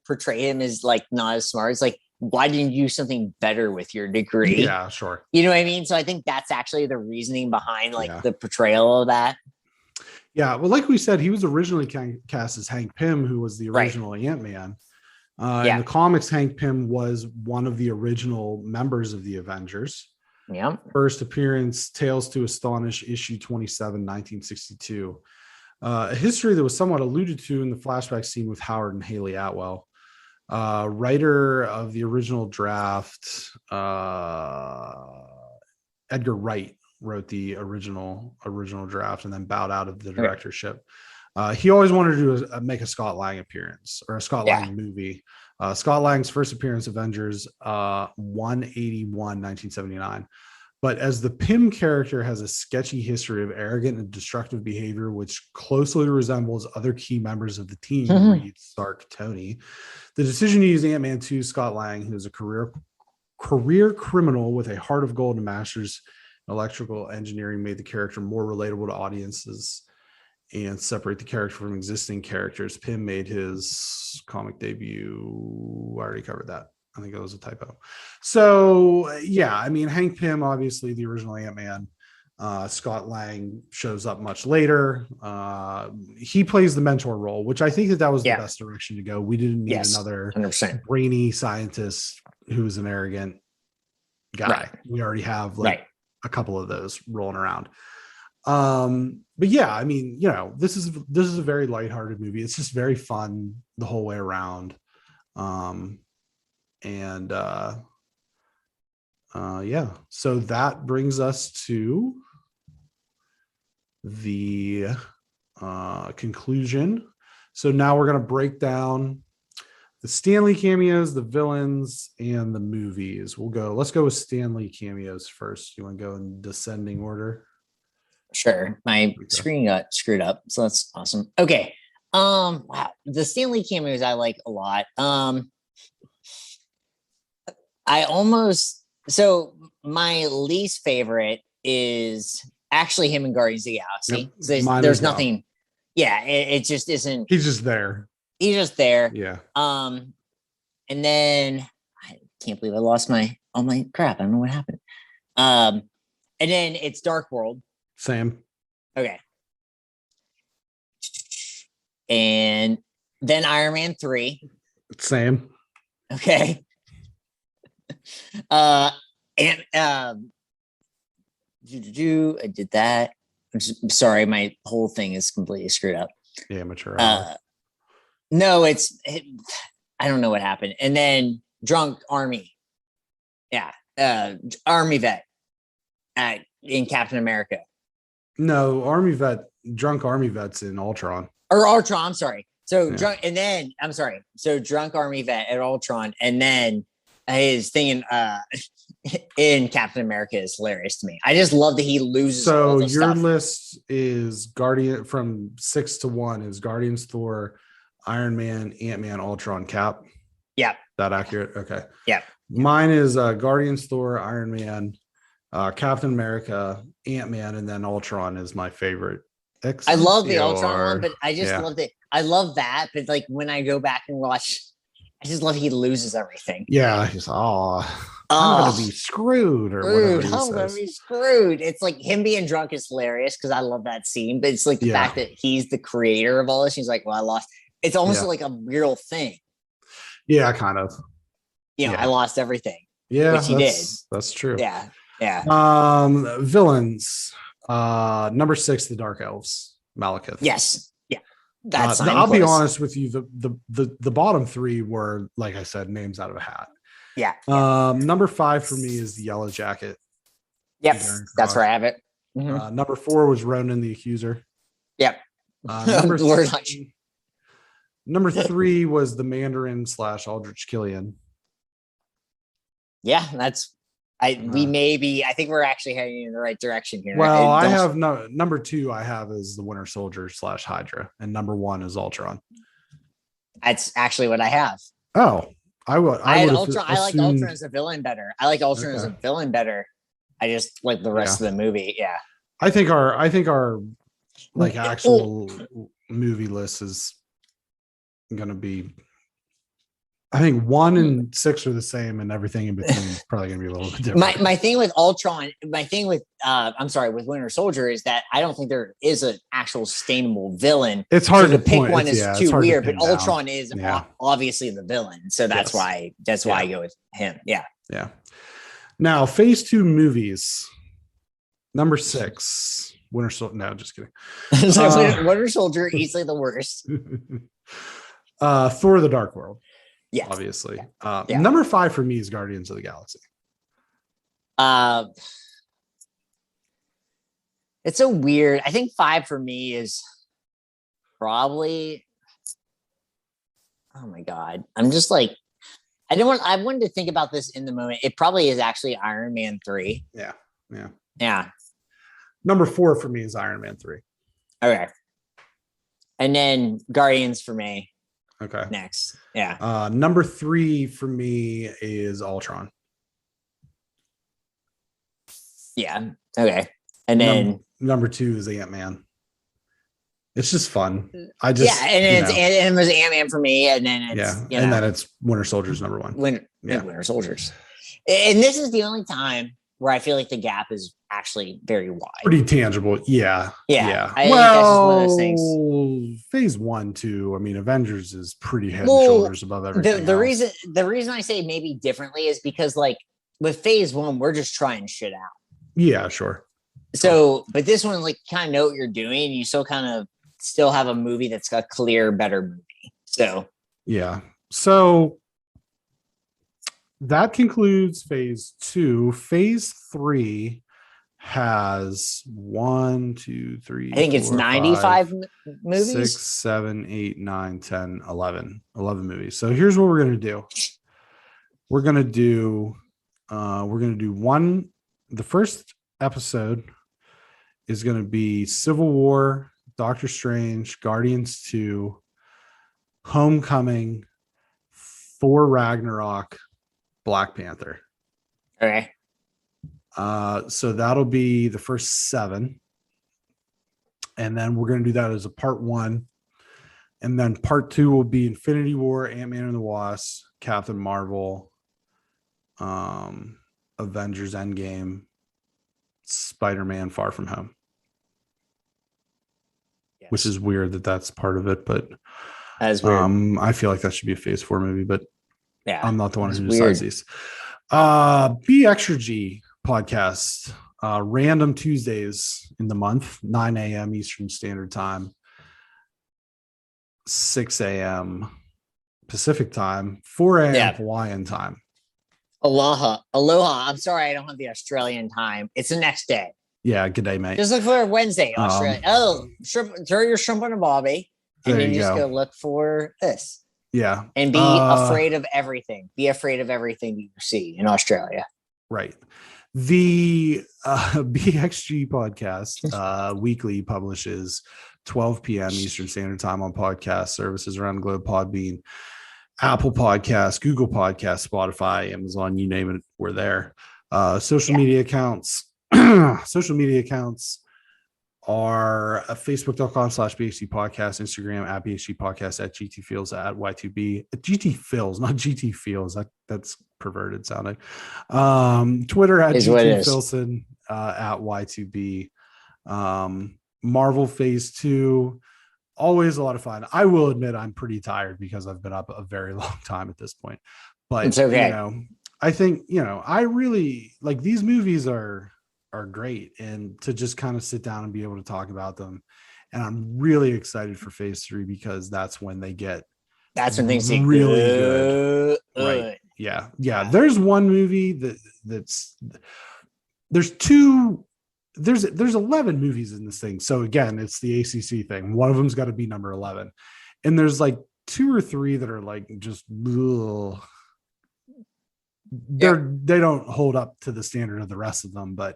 portray him is like not as smart. It's like, why didn't you do something better with your degree? Yeah, sure. You know what I mean? So I think that's actually the reasoning behind like the portrayal of that. Yeah. Well, like we said, he was originally cast as Hank Pym, who was the original Ant-Man. In the comics, Hank Pym was one of the original members of the Avengers. Yeah. First appearance, Tales to Astonish, issue 27, 1962. A history that was somewhat alluded to in the flashback scene with Howard and Haley Atwell. Writer of the original draft, Edgar Wright wrote the original draft and then bowed out of the directorship. He always wanted to make a Scott Lang appearance or a Scott Lang movie. Scott Lang's first appearance, Avengers 181, 1979. But as the Pym character has a sketchy history of arrogant and destructive behavior, which closely resembles other key members of the team, Reed, Stark, Tony, the decision to use Ant-Man 2 Scott Lang, who is a career criminal with a heart of gold and master's in electrical engineering, made the character more relatable to audiences and separate the character from existing characters. Pym made his comic debut. I already covered that. I think that was a typo. So I mean, Hank Pym, obviously the original Ant-Man. Scott Lang shows up much later. He plays the mentor role, which I think that was the best direction to go. We didn't need another 100%. brainy scientist who's an arrogant guy. Right. We already have a couple of those rolling around. But I mean, this is a very lighthearted movie. It's just very fun the whole way around. So that brings us to the conclusion. So now we're going to break down the Stanley cameos, the villains, and the movies. Let's go with Stanley cameos first. You want to go in descending order? Sure. My screen got screwed up, so that's awesome. Okay. Wow. The Stanley cameos I like a lot. My least favorite is actually him in Guardians of the Galaxy. Yep, there's nothing. Yeah, it just isn't. He's just there. Yeah. And then I can't believe I lost all my crap. I don't know what happened. And then it's Dark World. Same. Okay. And then Iron Man 3. Same. Okay. I did that. I'm sorry, my whole thing is completely screwed up. Amateur. No, I don't know what happened. And then Drunk Army. Yeah. Army vet in Captain America. No, Drunk Army vet's in Ultron. Or Ultron, I'm sorry. So Yeah. drunk, and then I'm sorry. So drunk army vet at Ultron, and then his thing in Captain America is hilarious to me. I just love that he loses all So the your stuff. list is Guardian from 6 to 1 is Guardians, Thor, Iron Man, Ant-Man, Ultron, Cap. Yeah. That accurate? Okay. Yeah. Mine is Guardians, Thor, Iron Man, Captain America, Ant-Man, and then Ultron is my favorite. I love the Ultron Excelsior. one, but I just love it. I love that, but like when I go back and watch, I just love he loses everything. Yeah, he's I'm gonna be screwed or whatever he I'm says. gonna be screwed. It's like him being drunk is hilarious because I love that scene, but it's like the fact that he's the creator of all this. He's like, well, I lost. It's almost like a real thing. Yeah, kind of. You know, I lost everything. Yeah, which he did. That's true. Yeah. Villains. Number 6, the Dark Elves, Malekith. Yes. Yeah. That's I'll be honest with you. The bottom 3 were, like I said, names out of a hat. Yeah. Number 5 for me is the Yellow Jacket. Yep. That's where I have it. Mm-hmm. Number 4 was Ronan the Accuser. Yep. Number 3 was the Mandarin / Aldrich Killian. Yeah, that's I think we're actually heading in the right direction here. Well, I have number 2 I have is the Winter Soldier / Hydra, and number 1 is Ultron. That's actually what I have. Oh, I like Ultron as a villain better. I like Ultron as a villain better. I just like the rest of the movie. Yeah. I think our like actual movie list is gonna be, I think 1 and 6 are the same, and everything in between is probably gonna be a little bit different. My thing with Ultron, with Winter Soldier is that I don't think there is an actual sustainable villain. It's hard to pick one is too weird, but Ultron down. is obviously the villain, so that's why I go with him. Yeah. Yeah. Now, Phase 2 movies. Number 6, Winter Soldier. No, just kidding. Winter Soldier, easily the worst. Thor: The Dark World. Yeah, obviously. Number 5 for me is Guardians of the Galaxy. It's so weird. I think 5 for me is probably. Oh my god! I'm just like, I wanted to think about this in the moment. It probably is actually Iron Man 3. Yeah. Number 4 for me is Iron Man 3. Okay. And then Guardians for me. Okay. Next. Yeah. Number 3 for me is Ultron. Yeah. Okay. And then number 2 is Ant-Man. It's just fun. And it was Ant-Man for me, and then and then it's Winter Soldier's number 1. Winter Soldiers. And this is the only time where I feel like the gap is actually very wide. Pretty tangible. Yeah. I think that's just one of those things. Phase 1, 2. I mean, Avengers is pretty head and shoulders above everything. The reason I say maybe differently is because like with Phase 1, we're just trying shit out. Yeah, sure. So, but this one, like, kind of know what you're doing. You still have a movie that's a clear, better movie. So, yeah. So that concludes Phase 2. Phase 3 has 1, 2, 3. I think it's 95 movies. 6, 7, 8, 9, 10, 11 movies. So here's what we're gonna do. We're gonna do one. The first episode is gonna be Civil War, Doctor Strange, Guardians 2, Homecoming, Thor Ragnarok, Black Panther. Okay. So that'll be the first 7. And then we're going to do that as a part 1. And then part 2 will be Infinity War, Ant-Man and the Wasp, Captain Marvel, Avengers Endgame, Spider-Man Far From Home. Yes. Which is weird that that's part of it, but that's weird. I feel like that should be a Phase 4 movie, but I'm not the one who decides these. BeXtraG podcast, random Tuesdays in the month, 9 a.m. Eastern Standard Time, 6 a.m. Pacific Time, 4 a.m. Hawaiian time. Aloha. I'm sorry, I don't have the Australian time. It's the next day. Yeah, good day, mate. Just look for Wednesday, Australia. Throw your shrimp on a bobby. and There then you just go. go look for this Yeah. and be afraid of everything. Be afraid of everything that you see in Australia. Right. The BXG podcast weekly publishes 12 p.m. Eastern Standard Time on podcast services around the globe: Podbean, Apple Podcasts, Google Podcasts, Spotify, Amazon, you name it, we're there. Social media accounts. Social media accounts are facebook.com/BXG podcast, Instagram at BXG podcast, at GT Feels, at Y2B, GT Feels, not GT Feels. That's perverted sounding. Twitter at GT Filson, at Y2B. Marvel Phase 2, always a lot of fun. I will admit I'm pretty tired because I've been up a very long time at this point, but it's okay. You know, I think, you know, I really like these movies are great, and to just kind of sit down and be able to talk about them. And I'm really excited for Phase 3 because that's when things get really good. Right. Yeah. There's one movie there's 11 movies in this thing. So again, it's the ACC thing. One of them's got to be number 11. And there's like 2 or 3 that are like just they don't hold up to the standard of the rest of them, but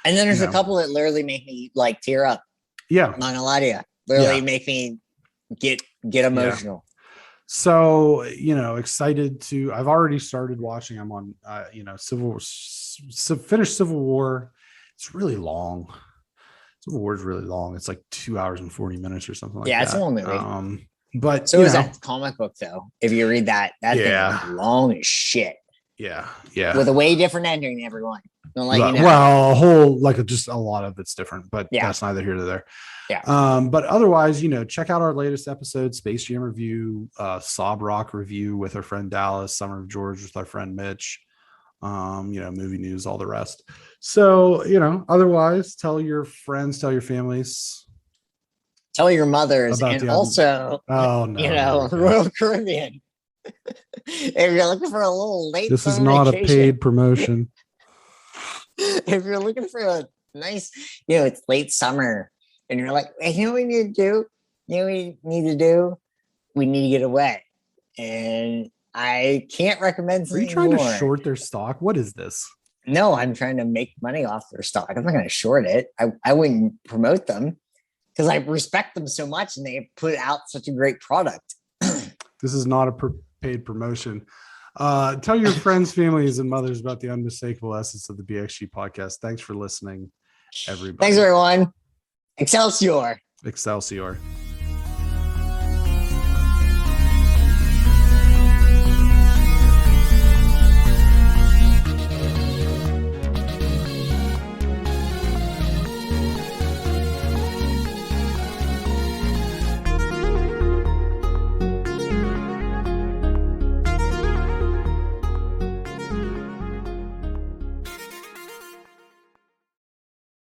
and then there's a couple that literally make me like tear up. Yeah. I'm not gonna lie to you. Literally make me get emotional. Yeah. So, you know, excited to, I've already started watching. I'm on, finished Civil War. It's really long. Civil War is really long. It's like 2 hours and 40 minutes or something like that. Yeah, it's a long movie. But so is that comic book though. If you read that thing is long as shit. Yeah. With a way different ending, everyone. Well, a whole just a lot of it's different, but that's neither here nor there. Yeah. But otherwise, you know, check out our latest episode, Space Jam review, Sob Rock review with our friend Dallas, Summer of George with our friend Mitch. You know, movie news, all the rest. So, you know, otherwise, tell your friends, tell your families, tell your mothers, and also, Royal Caribbean. If you're looking for a little late, this is not a paid promotion. If you're looking for a nice, it's late summer, and you're like, hey, you know what we need to do? We need to get away, and I can't recommend. Are you trying to short their stock? What is this? No, I'm trying to make money off their stock. I'm not going to short it. I wouldn't promote them because I respect them so much, and they put out such a great product. This is not a paid promotion. Tell your friends, families, and mothers about the unmistakable essence of the BXG podcast. Thanks for listening, everybody. Thanks, everyone. Excelsior. Excelsior.